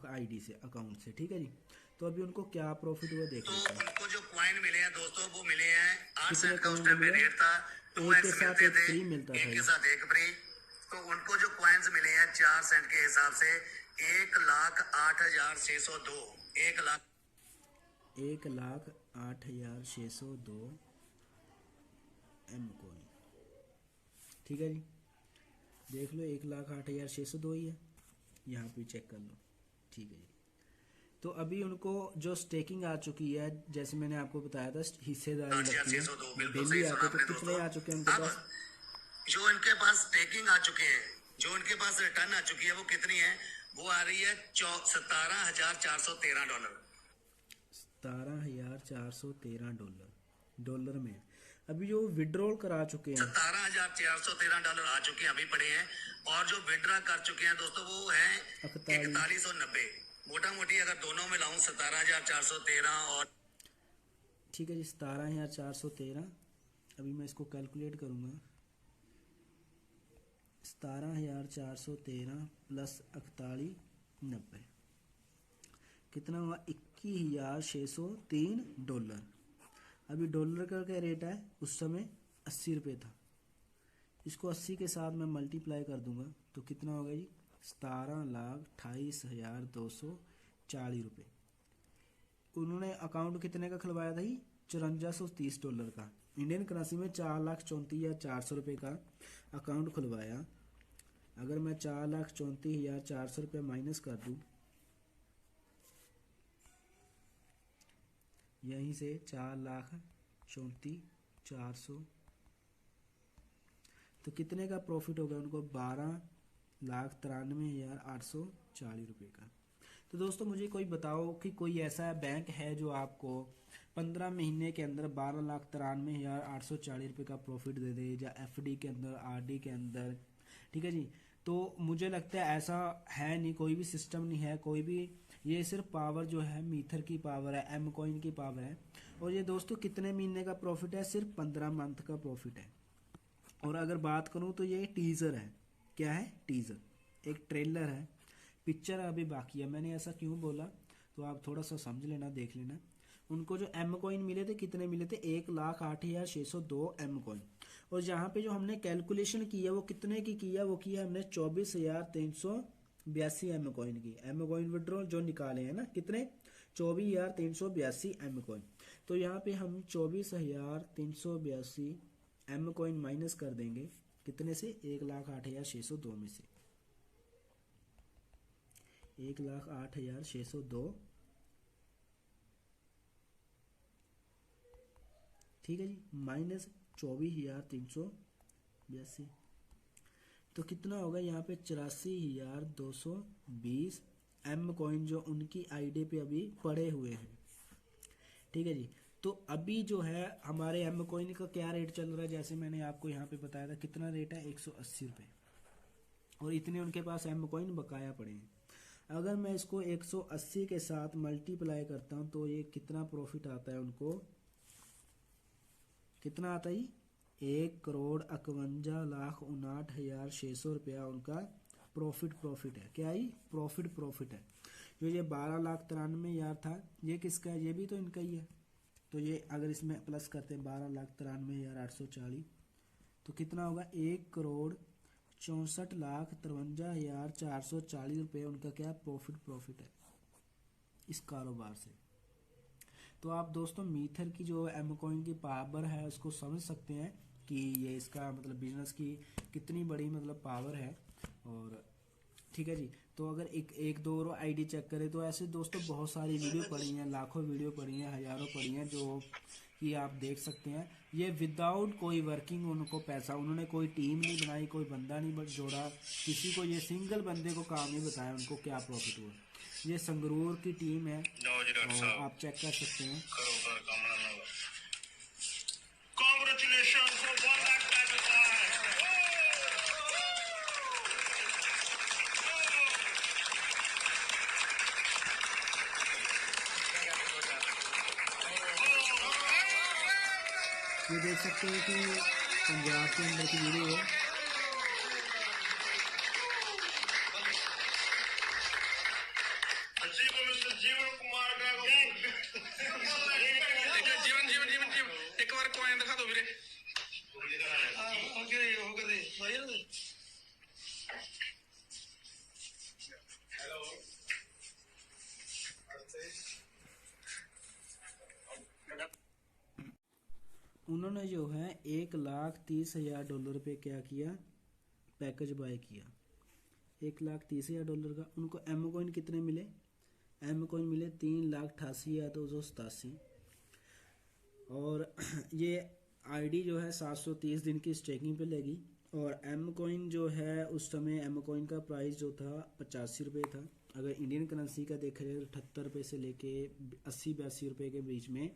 आईडी से, अकाउंट से। ठीक है जी। तो अभी उनको क्या प्रॉफिट हुआ देख
तो
लेते हैं।
उनको जो कॉइन मिले हैं दोस्तों वो मिले हैं 8
कितने
सेंट का उस
coin
टाइम पे
मिले?
रेट था।
एक
2x
के साथ
मिलते
एक
थे,
फ्री मिलता था
एक
ये।
के साथ एक फ्री। तो उनको जो कॉइन्स मिले हैं 4 सेंट के हिसाब से 1,08,602
1,08,602 M-Coin। ठीक है जी, देख लो 1,08,602 ही है, यहाँ पे चेक कर लो। ठीक है जी। तो अभी उनको जो स्टेकिंग आ चुकी है, जैसे मैंने आपको बताया था हिस्सेदारी लगती है,
8,602 बिल्कुल
डेली
सही
आते
सुना
तो
आपने
कितने
दोस्तों।
आ चुके हैं उनके
अब
पास?
जो इनके पास स्टेकिंग आ चुके हैं, जो इनके पास रिटर्न आ चुकी है वो कितनी है? वो आ रही है $17,413।
$17,413 डॉलर में। अभी जो विड्रॉल करा चुके हैं
$17,413 आ चुके हैं, अभी पड़े हैं। और जो विड्रॉ कर चुके हैं दोस्तों वो है 4190। मोटा मोटी अगर दोनों में लाऊं 17,413 और
ठीक है जी 17,413। अभी मैं इसको कैलकुलेट करूँगा। 17,413 प्लस 4190 कितना हुआ? $21,603। अभी डॉलर का क्या रेट है? उस समय 80 रुपये था। इसको 80 के साथ मैं मल्टीप्लाई कर दूंगा तो कितना होगा जी? 17,28,240 रुपये। उन्होंने अकाउंट कितने का खुलवाया था? $5430 का। इंडियन करेंसी में 4,34,400 रुपये का अकाउंट खुलवाया। अगर मैं 4,34,400 रुपये माइनस कर दूं, यहीं से 4,34,400, तो कितने का प्रॉफिट होगा उनको? 12,93,840 रुपये का। तो दोस्तों मुझे कोई बताओ कि कोई ऐसा बैंक है जो आपको 15 महीने के अंदर 12,93,840 रुपये का प्रॉफिट दे दे, या FD के अंदर, RD के अंदर। ठीक है जी। तो मुझे लगता है ऐसा है नहीं, कोई भी सिस्टम नहीं है, कोई भी। ये सिर्फ पावर जो है मीथर की पावर है, M-Coin की पावर है। और ये दोस्तों कितने महीने का प्रॉफिट है? सिर्फ 15 मंथ का प्रॉफिट है। और अगर बात करूं तो ये टीजर है। क्या है? टीजर, एक ट्रेलर है, पिक्चर अभी बाकी है। मैंने ऐसा क्यों बोला तो आप थोड़ा सा समझ लेना, देख लेना। उनको जो M-Coin मिले थे, कितने मिले थे? 1,08,602 M-Coin। और यहाँ पे जो हमने कैलकुलेशन की है वो कितने की है? वो की है हमने 24,382 M-Coin की। M-Coin विड्रॉल जो निकाले हैं ना, कितने? 24,382 M-Coin। तो यहाँ पे हम 24,382 M-Coin माइनस कर देंगे कितने से? 1,08,602 में से। 1,08,602। ठीक है जी, माइनस 24,382। तो कितना होगा यहाँ पे? 84,220 M-Coin जो उनकी आईडी पे अभी पड़े हुए हैं। ठीक है जी। तो अभी जो है हमारे एम कॉइन का क्या रेट चल रहा है, जैसे मैंने आपको यहाँ पे बताया था कितना रेट है, 180 रुपये, और इतने उनके पास एम कॉइन बकाया पड़े हैं। अगर मैं इसको 180 के साथ मल्टीप्लाई करता हूँ तो ये कितना प्रॉफिट आता है उनको, कितना आता है, 1,51,59,600 रुपया उनका प्रॉफिट है। क्या ही प्रॉफिट है। जो ये 12,93,000 था, ये किसका है, ये भी तो इनका ही है। तो ये अगर इसमें प्लस करते हैं 12,93,840, तो कितना होगा, 1,64,53,440 रुपये उनका क्या प्रॉफिट है इस कारोबार से। तो आप दोस्तों मीथर की जो एम कॉइन की पावर है उसको समझ सकते हैं कि ये इसका मतलब बिजनेस की कितनी बड़ी मतलब पावर है। और ठीक है जी, तो अगर एक दो और आईडी चेक करें तो ऐसे दोस्तों बहुत सारी वीडियो पड़ी हैं, लाखों वीडियो पड़ी हैं, हज़ारों पड़ी हैं, जो कि आप देख सकते हैं। ये विदाउट कोई वर्किंग उनको पैसा, उन्होंने कोई टीम नहीं बनाई, कोई बंदा नहीं जोड़ा, किसी को ये सिंगल बंदे को काम नहीं बताया उनको क्या प्रॉफिट हुआ। ये संगरूर की टीम है और आप चेक कर सकते हैं। ये देख सकते हैं कि पंजाब के अंदर की वीडियो है।
जीवन एक बार कॉइन दिखा दो वीरे।
उन्होंने जो है $1,30,000 पे क्या किया, पैकेज बाय किया। $1,30,000 का उनको एम कॉइन कितने मिले, एम कॉइन मिले 3,88,287। और ये आईडी जो है 730 दिन की स्टेकिंग पे लगी। और एम कॉइन जो है उस समय एम कॉइन का प्राइस जो था 85 रुपये था। अगर इंडियन करेंसी का देखा जाए तो 78 रुपये से लेके 80-82 रुपये के बीच में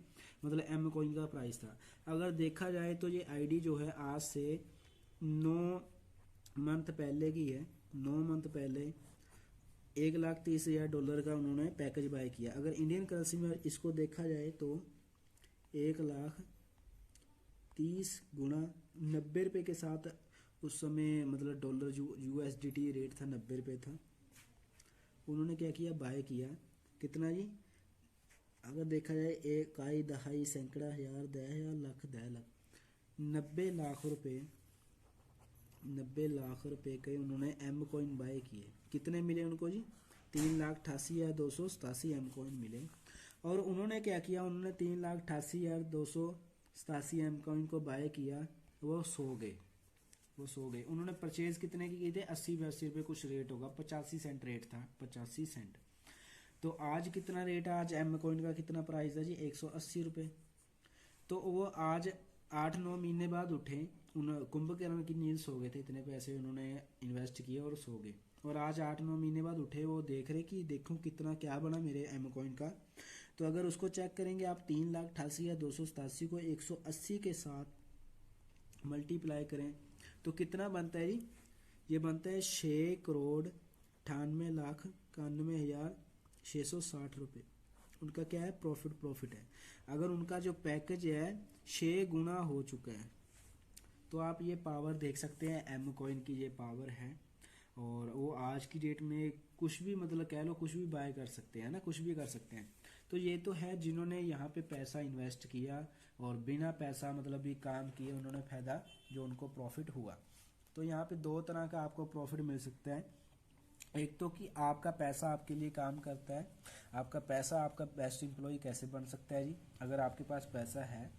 मतलब एम कॉइन का प्राइस था। अगर देखा जाए तो ये आईडी जो है आज से 9 मंथ पहले की है। 9 मंथ पहले $1,30,000 का उन्होंने पैकेज बाय किया। अगर इंडियन करेंसी में इसको देखा जाए तो 1,30,000 गुणा 90 रुपये के साथ उस समय मतलब डॉलर USDT रेट था 90 रुपये था। उन्होंने क्या किया, बाय किया। कितना जी, अगर देखा जाए 1 दहाई सैकड़ा हज़ार 10,000 लाख 10 लाख 90 लाख रुपए 90 लाख रुपए के उन्होंने एम कॉइन बाय किए। कितने मिले उनको जी, 3,88,287 एम कॉइन मिले। और उन्होंने क्या किया, उन्होंने 3,88,287 एम कॉइन को बाय किया, वो सो गए। उन्होंने परचेज कितने की थे, 80-82 रुपये कुछ रेट होगा, 85 सेंट रेट था, 85 सेंट। तो आज कितना रेट है, आज एम कॉइन का कितना प्राइस है जी, 180 रुपये। तो वो आज 8-9 महीने बाद उठे, कुंभकर्ण की नींद सो गए थे, इतने पैसे उन्होंने इन्वेस्ट किए और सो गए। और आज 8-9 महीने बाद उठे, वो देख रहे कि देखूं कितना क्या बना मेरे एम कॉइन का। तो अगर उसको चेक करेंगे आप 3,88,287 को 180 के साथ मल्टीप्लाई करें तो कितना बनता है जी, ये बनता है 6,98,91,660 रुपये। उनका क्या है, प्रॉफिट है। अगर उनका जो पैकेज है 6 गुना हो चुका है, तो आप ये पावर देख सकते हैं, एम कॉइन की ये पावर है। और वो आज की डेट में कुछ भी मतलब कह लो कुछ भी बाय कर सकते हैं ना, कुछ भी कर सकते हैं। तो ये तो है जिन्होंने यहाँ पे पैसा इन्वेस्ट किया और बिना पैसा मतलब भी काम किए उन्होंने फ़ायदा जो उनको प्रॉफिट हुआ। तो यहाँ पे 2 तरह का आपको प्रॉफिट मिल सकता है। एक तो कि आपका पैसा आपके लिए काम करता है, आपका पैसा आपका बेस्ट एम्प्लॉय कैसे बन सकता है जी, अगर आपके पास पैसा है।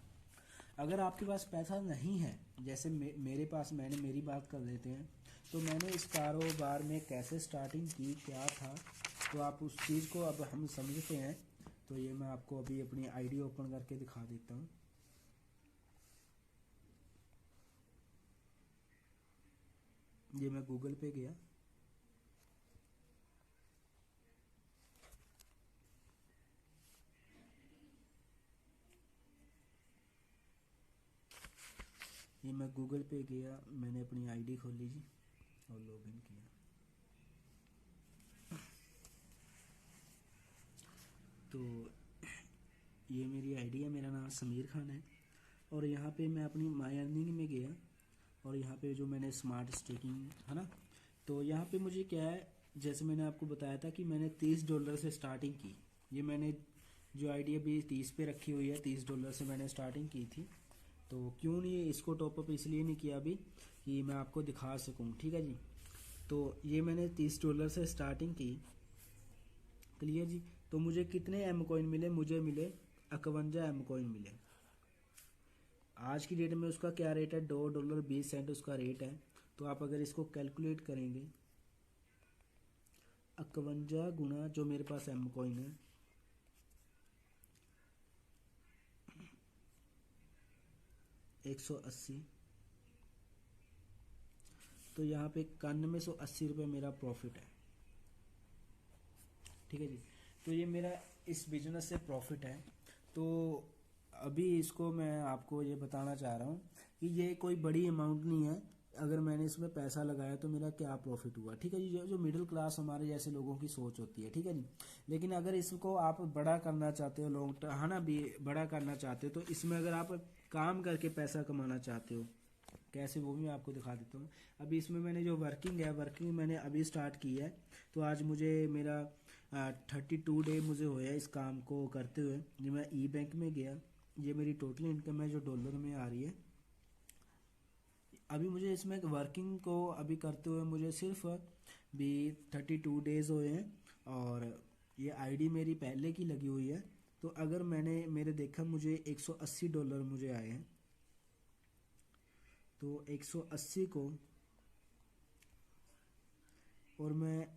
अगर आपके पास पैसा नहीं है, जैसे मेरे पास, मैंने मेरी बात कर लेते हैं, तो मैंने इस कारोबार में कैसे स्टार्टिंग की, क्या था, तो आप उस चीज़ को अब हम समझते हैं। तो ये मैं आपको अभी अपनी आईडी ओपन करके दिखा देता हूँ। ये मैं गूगल पे गया, ये मैं गूगल पे गया, मैंने अपनी आईडी खोली जी और लॉगिन किया। तो ये मेरी आईडी है, मेरा नाम समीर खान है। और यहाँ पे मैं अपनी माई अर्निंग में गया और यहाँ पे जो मैंने स्मार्ट स्टेकिंग है ना, तो यहाँ पे मुझे क्या है, जैसे मैंने आपको बताया था कि मैंने $30 से स्टार्टिंग की। ये मैंने जो आईडी अभी 30 पे रखी हुई है, $30 से मैंने स्टार्टिंग की थी। तो क्यों नहीं इसको टॉपअप इसलिए नहीं किया अभी कि मैं आपको दिखा सकूं, ठीक है जी। तो ये मैंने $30 से स्टार्टिंग की, क्लियर जी। तो मुझे कितने एम कॉइन मिले, मुझे मिले 51 एम कॉइन मिले। आज की डेट में उसका क्या रेट है, $2.20 उसका रेट है। तो आप अगर इसको कैलकुलेट करेंगे 51 गुना जो मेरे पास एम कॉइन है, $180, तो यहाँ पे 9180 रुपये मेरा प्रॉफिट है, ठीक है जी। तो ये मेरा इस बिजनेस से प्रॉफिट है। तो अभी इसको मैं आपको ये बताना चाह रहा हूँ कि ये कोई बड़ी अमाउंट नहीं है। अगर मैंने इसमें पैसा लगाया तो मेरा क्या प्रॉफिट हुआ, ठीक है जी। जो मिडिल क्लास हमारे जैसे लोगों की सोच होती है, ठीक है जी। लेकिन अगर इसको आप बड़ा करना चाहते हो, लॉन्ग टर्म है ना, भी बड़ा करना चाहते हो, तो इसमें अगर आप काम करके पैसा कमाना चाहते हो, कैसे वो भी मैं आपको दिखा देता हूँ। अभी इसमें मैंने जो वर्किंग मैंने अभी स्टार्ट की है। तो आज मुझे मेरा 32 डे मुझे हुए इस काम को करते हुए। जो मैं ई बैंक में गया, ये मेरी टोटल इनकम है जो डॉलर में आ रही है। अभी मुझे इसमें वर्किंग को अभी करते हुए मुझे सिर्फ भी 32 डेज हुए हैं और ये आईडी मेरी पहले की लगी हुई है। तो अगर मेरे देखा मुझे $180 मुझे आए हैं। तो 180 को और मैं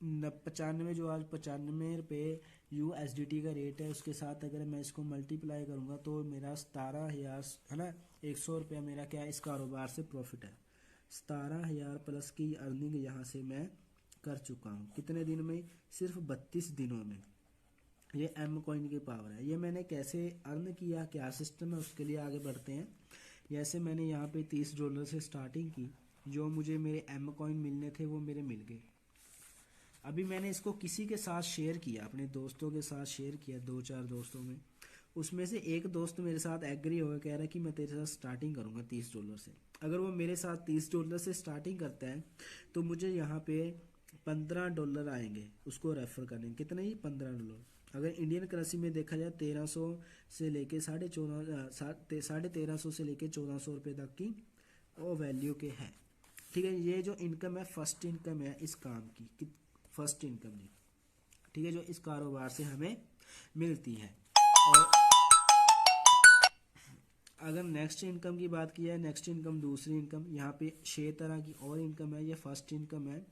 95 जो आज 95 रुपये USDT का रेट है, उसके साथ अगर मैं इसको मल्टीप्लाई करूँगा तो मेरा 17,000 है ना, 100 रुपया मेरा क्या है इस कारोबार से प्रॉफिट है। 17,000 प्लस की अर्निंग यहाँ से मैं कर चुका हूँ। कितने दिन में, सिर्फ 32 दिनों में। ये एम कॉइन की पावर है। ये मैंने कैसे अर्न किया, क्या सिस्टम है, उसके लिए आगे बढ़ते हैं। जैसे मैंने यहाँ पे $30 से स्टार्टिंग की, जो मुझे मेरे एम कॉइन मिलने थे वो मेरे मिल गए। अभी मैंने इसको किसी के साथ शेयर किया, अपने दोस्तों के साथ शेयर किया, 2-4 दोस्तों में। उसमें से एक दोस्त मेरे साथ एग्री हो गया, कह रहा है कि मैं तेरे साथ स्टार्टिंग करूँगा $30 से। अगर वो मेरे साथ $30 से स्टार्टिंग करता है तो मुझे यहाँ पे $15 आएंगे उसको रेफर करने। कितने ही $15। अगर इंडियन करेंसी में देखा जाए 1300 से लेके 1350 से लेके 1400 रुपये तक की वो वैल्यू के है, ठीक है। ये जो इनकम है, फर्स्ट इनकम है इस काम की, फर्स्ट इनकम जी, ठीक है, जो इस कारोबार से हमें मिलती है। और अगर नेक्स्ट इनकम की बात की जाए, नेक्स्ट इनकम दूसरी इनकम, यहाँ पे 6 तरह की और इनकम है। ये फर्स्ट इनकम है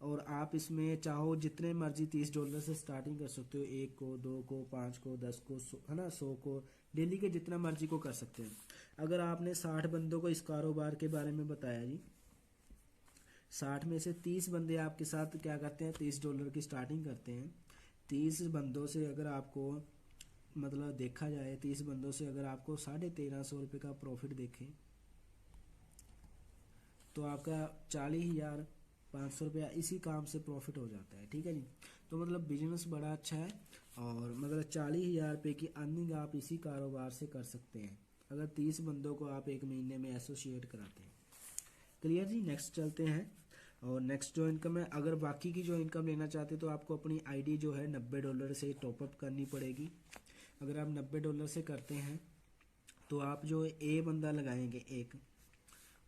और आप इसमें चाहो जितने मर्जी $30 से स्टार्टिंग कर सकते हो। 1 को, 2 को, 5 को, 10 को, है ना, 100 को, डेली के जितना मर्जी को कर सकते हैं। अगर आपने 60 बंदों को इस कारोबार के बारे में बताया जी, 60 में से 30 बंदे आपके साथ क्या करते हैं, $30 की स्टार्टिंग करते हैं। 30 बंदों से अगर आपको मतलब देखा जाए, 30 बंदों से अगर आपको 1350 रुपये का प्रॉफिट देखें तो आपका 40,500 रुपया इसी काम से प्रॉफिट हो जाता है, ठीक है जी। तो मतलब बिजनेस बड़ा अच्छा है और मतलब 40,000 रुपये की अर्निंग आप इसी कारोबार से कर सकते हैं अगर 30 बंदों को आप एक महीने में एसोसिएट कराते हैं। क्लियर जी। नेक्स्ट चलते हैं। और नेक्स्ट जो इनकम है, अगर बाकी की जो इनकम लेना चाहते तो आपको अपनी आईडी जो है $90 से टॉपअप करनी पड़ेगी। अगर आप $90 से करते हैं तो आप जो ए बंदा लगाएंगे एक,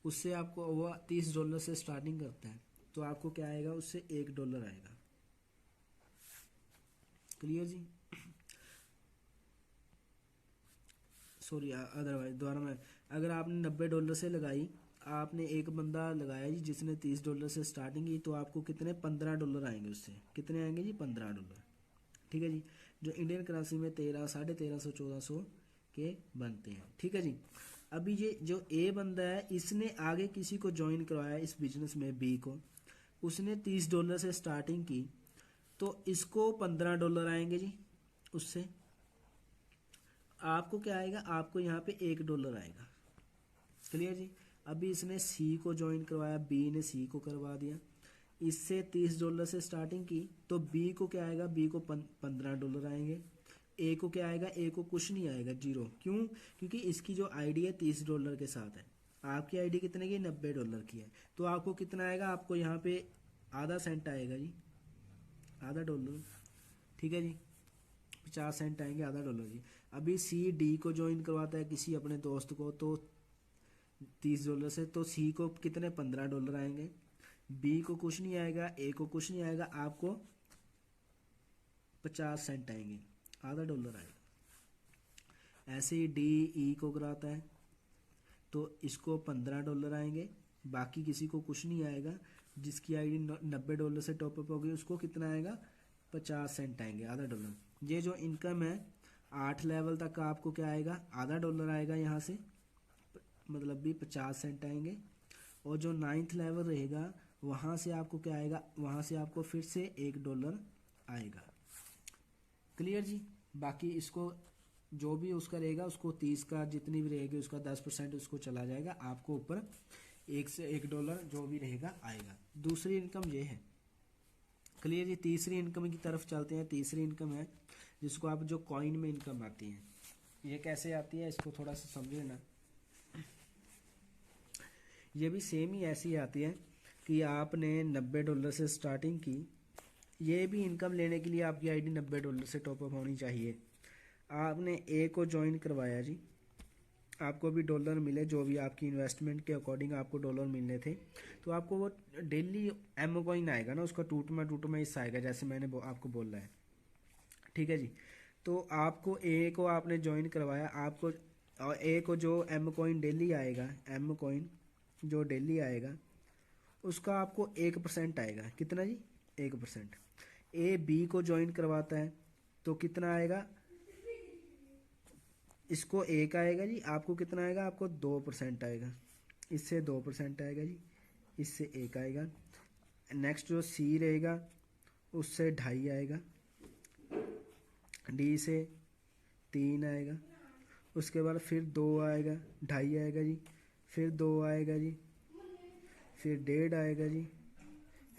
उससे आपको वो $30 से स्टार्टिंग करता है तो आपको क्या आएगा, उससे $1 आएगा। क्लियर जी। सॉरी, अदरवाइज दोबारा में, अगर आपने $90 से लगाई, आपने एक बंदा लगाया जी जिसने $30 से स्टार्टिंग की, तो आपको कितने $15 आएंगे। उससे कितने आएंगे जी, $15, ठीक है जी। जो इंडियन करेंसी में 1300, 1400 के बनते हैं, ठीक है जी। अभी ये जो ए बंदा है, इसने आगे किसी को ज्वाइन करवाया इस बिजनेस में, बी को, उसने $30 से स्टार्टिंग की तो इसको $15 आएंगे जी। उससे आपको क्या आएगा, आपको यहाँ पे $1 आएगा। क्लियर जी। अभी इसने सी को ज्वाइन करवाया, बी ने सी को करवा दिया, इससे $30 से स्टार्टिंग की, तो बी को क्या आएगा, बी को $15 आएंगे। ए को क्या आएगा, ए को कुछ नहीं आएगा, जीरो। क्यों? क्योंकि इसकी जो आईडी है $30 के साथ है, आपकी आईडी कितने की, $90 की है। तो आपको कितना आएगा, आपको यहाँ पे आधा सेंट आएगा जी, आधा डॉलर, ठीक है जी, 50 सेंट आएंगे, आधा डॉलर जी। अभी सी डी को ज्वाइन करवाता है किसी अपने दोस्त को, तो $30 से, तो सी को कितने, $15 आएंगे, बी को कुछ नहीं आएगा, ए को कुछ नहीं आएगा, आपको 50 सेंट आएंगे, आधा डॉलर आएगा। ऐसे ही डी ई को कराता है तो इसको $15 आएंगे, बाकी किसी को कुछ नहीं आएगा। जिसकी आईडी $90 से टॉपअप होगी उसको कितना आएगा, 50 सेंट आएंगे, आधा डॉलर। ये जो इनकम है 8 लेवल तक का आपको क्या आएगा, आधा डॉलर आएगा यहाँ से, मतलब भी 50 सेंट आएंगे। और जो 9th लेवल रहेगा वहाँ से आपको क्या आएगा, वहाँ से आपको फिर से $1 आएगा। क्लियर जी। बाकी इसको जो भी उसका रहेगा उसको 30 का जितनी भी रहेगी उसका 10% उसको चला जाएगा, आपको ऊपर $1 से $1 जो भी रहेगा आएगा। दूसरी इनकम ये है। क्लियर जी। तीसरी इनकम की तरफ चलते हैं। तीसरी इनकम है जिसको आप जो कॉइन में इनकम आती है, ये कैसे आती है इसको थोड़ा सा समझे ना। ये भी सेम ही ऐसी आती है कि आपने $90 से स्टार्टिंग की। ये भी इनकम लेने के लिए आपकी आईडी $90 से टॉपअप होनी चाहिए। आपने ए को ज्वाइन करवाया जी, आपको भी डॉलर मिले, जो भी आपकी इन्वेस्टमेंट के अकॉर्डिंग आपको डॉलर मिलने थे, तो आपको वो डेली एम कॉइन आएगा ना, उसका टूटमा हिस्सा आएगा, जैसे मैंने आपको बोला है, ठीक है जी। तो आपको ए को आपने ज्वाइन करवाया, आपको ए को जो एम कॉइन डेली आएगा, एम कॉइन जो डेली आएगा उसका आपको 1% आएगा। कितना जी, 1%। ए बी को ज्वाइन करवाता है तो कितना आएगा, इसको 1 आएगा जी, आपको कितना आएगा, आपको 2% आएगा, इससे 2% आएगा जी, इससे 1 आएगा। नेक्स्ट जो सी रहेगा उससे 2.5 आएगा, डी से 3 आएगा, उसके बाद फिर 2 आएगा, 2.5 आएगा जी, फिर 2 आएगा जी, फिर 1.5 आएगा जी।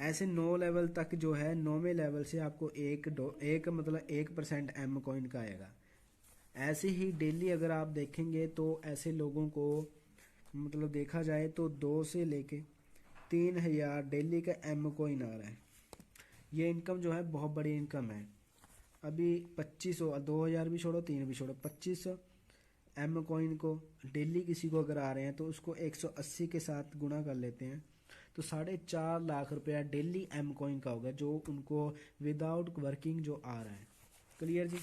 ऐसे 9 लेवल तक जो है, 9वें लेवल से आपको एक मतलब 1% एम कॉइन का आएगा। ऐसे ही डेली अगर आप देखेंगे तो ऐसे लोगों को मतलब देखा जाए तो 2 से लेके 3,000 डेली का एम कॉइन आ रहा है। ये इनकम जो है बहुत बड़ी इनकम है। अभी 2500, 2,000 भी छोड़ो 3 भी छोड़ो, 2500 एम कॉइन को डेली किसी को अगर आ रहे हैं तो उसको 180 के साथ गुणा कर लेते हैं तो 4.5 लाख रुपया डेली एम कॉइन का होगा, जो उनको विदाउट वर्किंग जो आ रहा है। क्लियर जी।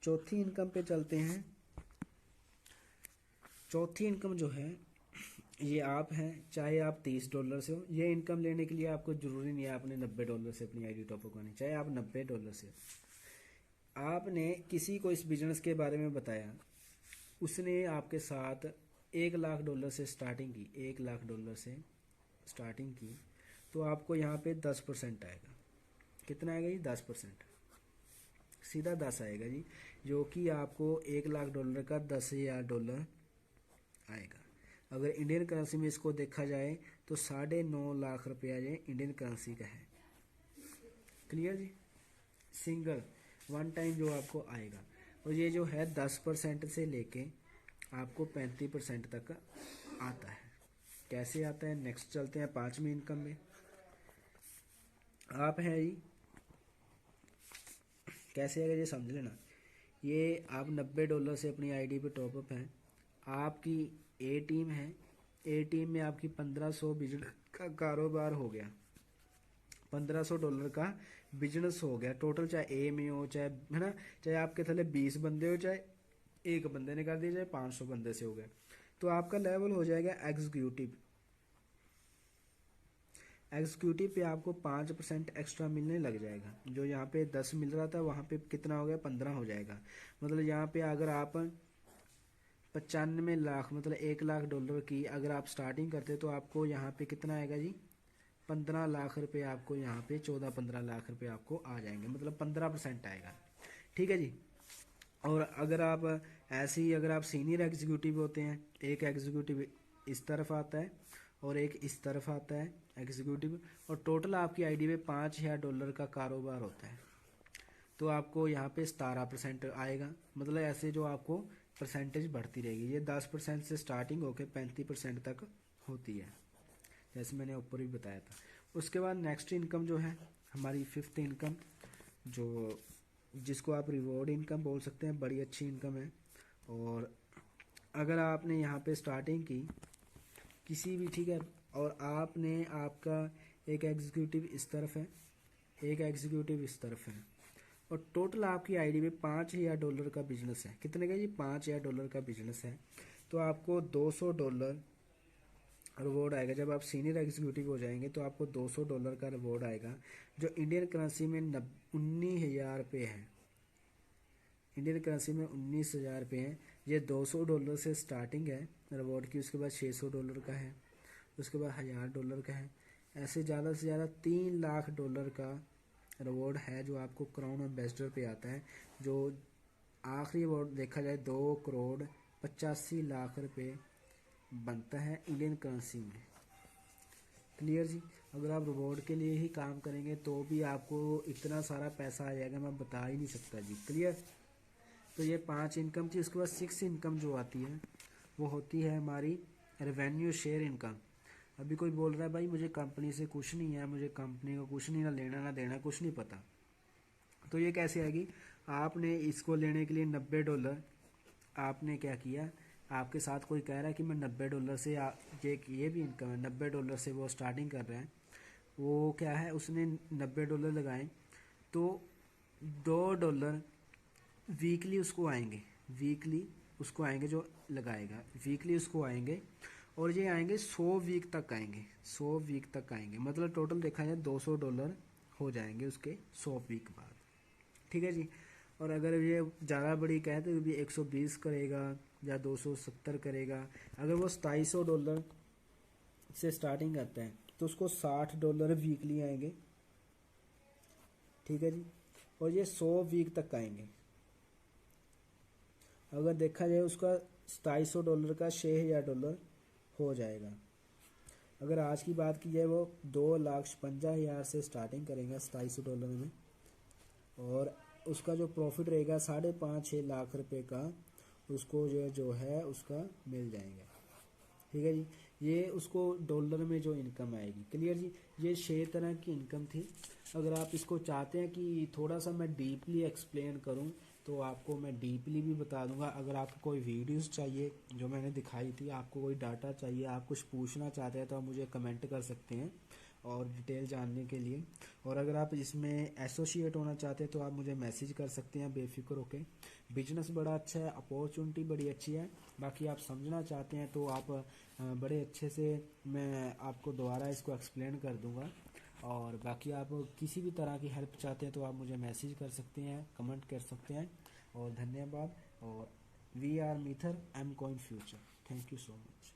चौथी इनकम पे चलते हैं। चौथी इनकम जो है ये आप हैं, चाहे आप $30 से हो, ये इनकम लेने के लिए आपको ज़रूरी नहीं है आपने $90 से अपनी आईडी टॉपअप करनी, चाहे आप $90 से। आपने किसी को इस बिजनेस के बारे में बताया, उसने आपके साथ $1,00,000 से स्टार्टिंग की, $1,00,000 से स्टार्टिंग की, तो आपको यहाँ पे 10% आएगा। कितना आएगा जी, 10%, सीधा 10 आएगा जी, जो कि आपको $1,00,000 का $10,000 आएगा। अगर इंडियन करेंसी में इसको देखा जाए तो 9.5 लाख रुपया ये इंडियन करेंसी का है। क्लियर जी। सिंगल वन टाइम जो आपको आएगा, और ये जो है 10% से लेके आपको 35% तक आता है। कैसे आता है, नेक्स्ट चलते हैं 5वीं इनकम में। आप है जी, कैसे आएगा ये समझ लेना। ये आप $90 से अपनी आईडी पे टॉपअप हैं, आपकी ए टीम है, ए टीम में आपकी 1500 बिजनेस का कारोबार हो गया, $1500 का बिजनेस हो गया टोटल, चाहे ए में हो, चाहे है ना, चाहे आपके थले 20 बंदे हो, चाहे एक बंदे ने कर दिया, चाहे 500 बंदे से हो गया, तो आपका लेवल हो जाएगा एग्जीक्यूटिव। एग्जीक्यूटिव पे आपको 5% एक्स्ट्रा मिलने लग जाएगा। जो यहाँ पे 10 मिल रहा था वहाँ पे कितना हो गया, 15 हो जाएगा। मतलब यहाँ पे अगर आप 95 लाख मतलब $1,00,000 की अगर आप स्टार्टिंग करते तो आपको यहाँ पे कितना आएगा जी, 15 लाख रुपए आपको यहाँ पे 14-15 लाख रुपए आपको आ जाएंगे, मतलब 15% आएगा। ठीक है जी। और अगर आप ऐसे ही अगर आप सीनियर एग्जीक्यूटिव होते हैं, एक एग्जीक्यूटिव इस तरफ आता है और एक इस तरफ आता है एग्जीक्यूटिव, और टोटल आपकी आईडी में $5000 का कारोबार होता है, तो आपको यहाँ पे 17% आएगा। मतलब ऐसे जो आपको परसेंटेज बढ़ती रहेगी, ये 10% से स्टार्टिंग होकर 35% तक होती है, जैसे मैंने ऊपर भी बताया था। उसके बाद नेक्स्ट इनकम जो है हमारी फिफ्थ इनकम, जो जिसको आप रिवॉर्ड इनकम बोल सकते हैं, बड़ी अच्छी इनकम है। और अगर आपने यहाँ पे स्टार्टिंग की किसी भी, ठीक है, और आपने आपका एक एग्जीक्यूटिव इस तरफ है, एक एग्जीक्यूटिव इस तरफ है, और टोटल आपकी आईडी में $5000 का बिजनेस है। कितने का जी? $5000 का बिजनेस है। तो आपको $200 रिवॉर्ड आएगा। जब आप सीनियर एग्जीक्यूटिव हो जाएंगे तो आपको $200 का रिवॉर्ड आएगा, जो इंडियन करेंसी में 19,000 रुपये है। इंडियन करेंसी में $19,000 है। ये $200 से स्टार्टिंग है रिवॉर्ड की, उसके बाद $600 का है, उसके बाद $1000 का है। ऐसे ज़्यादा से ज़्यादा $3 लाख का रिवॉर्ड है जो आपको क्राउन एम्बेसडर पे आता है, जो आखिरी रिवॉर्ड देखा जाए 2,85,00,000 रुपये बनता है इंडियन करेंसी में। क्लियर जी? अगर आप रिवॉर्ड के लिए ही काम करेंगे तो भी आपको इतना सारा पैसा आ जाएगा, मैं बता ही नहीं सकता जी। क्लियर? तो ये 5 इनकम थी। उसके बाद 6 इनकम जो आती है वो होती है हमारी रेवेन्यू शेयर इनकम। अभी कोई बोल रहा है भाई मुझे कंपनी से कुछ नहीं है, मुझे कंपनी को कुछ नहीं, ना लेना ना देना, कुछ नहीं पता, तो ये कैसे आएगी? आपने इसको लेने के लिए $90, आपने क्या किया, आपके साथ कोई कह रहा है कि मैं $90 से ये भी इनकम है, $90 से वो स्टार्टिंग कर रहे हैं, वो क्या है, उसने $90 लगाए तो $2 वीकली उसको आएंगे, वीकली उसको आएंगे, जो लगाएगा वीकली उसको आएंगे, और ये आएंगे 100 वीक तक आएंगे, 100 वीक तक आएंगे। मतलब टोटल देखा जाए $200 हो जाएंगे उसके 100 वीक बाद। ठीक है जी? और अगर ये ज़्यादा बड़ी कहे तो भी 120 करेगा या 270 करेगा। अगर वो $2700 से स्टार्टिंग करते हैं तो उसको $60 वीकली आएंगे। ठीक है जी? और ये 100 वीक तक आएंगे। अगर देखा जाए उसका $2700 का $6000 हो जाएगा। अगर आज की बात की जाए वो 2,56,000 से स्टार्टिंग करेंगे $2700 में, और उसका जो प्रॉफिट रहेगा 5.5-6 लाख रुपए का उसको जो है उसका मिल जाएगा। ठीक है जी? ये उसको डॉलर में जो इनकम आएगी। क्लियर जी? ये 6 तरह की इनकम थी। अगर आप इसको चाहते हैं कि थोड़ा सा मैं डीपली एक्सप्लेन करूं तो आपको मैं डीपली भी बता दूंगा। अगर आपको कोई वीडियोस चाहिए जो मैंने दिखाई थी, आपको कोई डाटा चाहिए, आप कुछ पूछना चाहते हैं तो आप मुझे कमेंट कर सकते हैं और डिटेल जानने के लिए। और अगर आप इसमें एसोसिएट होना चाहते हैं तो आप मुझे मैसेज कर सकते हैं बेफिक्र होके। बिजनेस बड़ा अच्छा है, अपॉर्चुनिटी बड़ी अच्छी है। बाकी आप समझना चाहते हैं तो आप बड़े अच्छे से मैं आपको दोबारा इसको एक्सप्लेन कर दूंगा। और बाकी आप किसी भी तरह की हेल्प चाहते हैं तो आप मुझे मैसेज कर सकते हैं, कमेंट कर सकते हैं। और धन्यवाद। और we are meether, I am coin future. Thank you so much.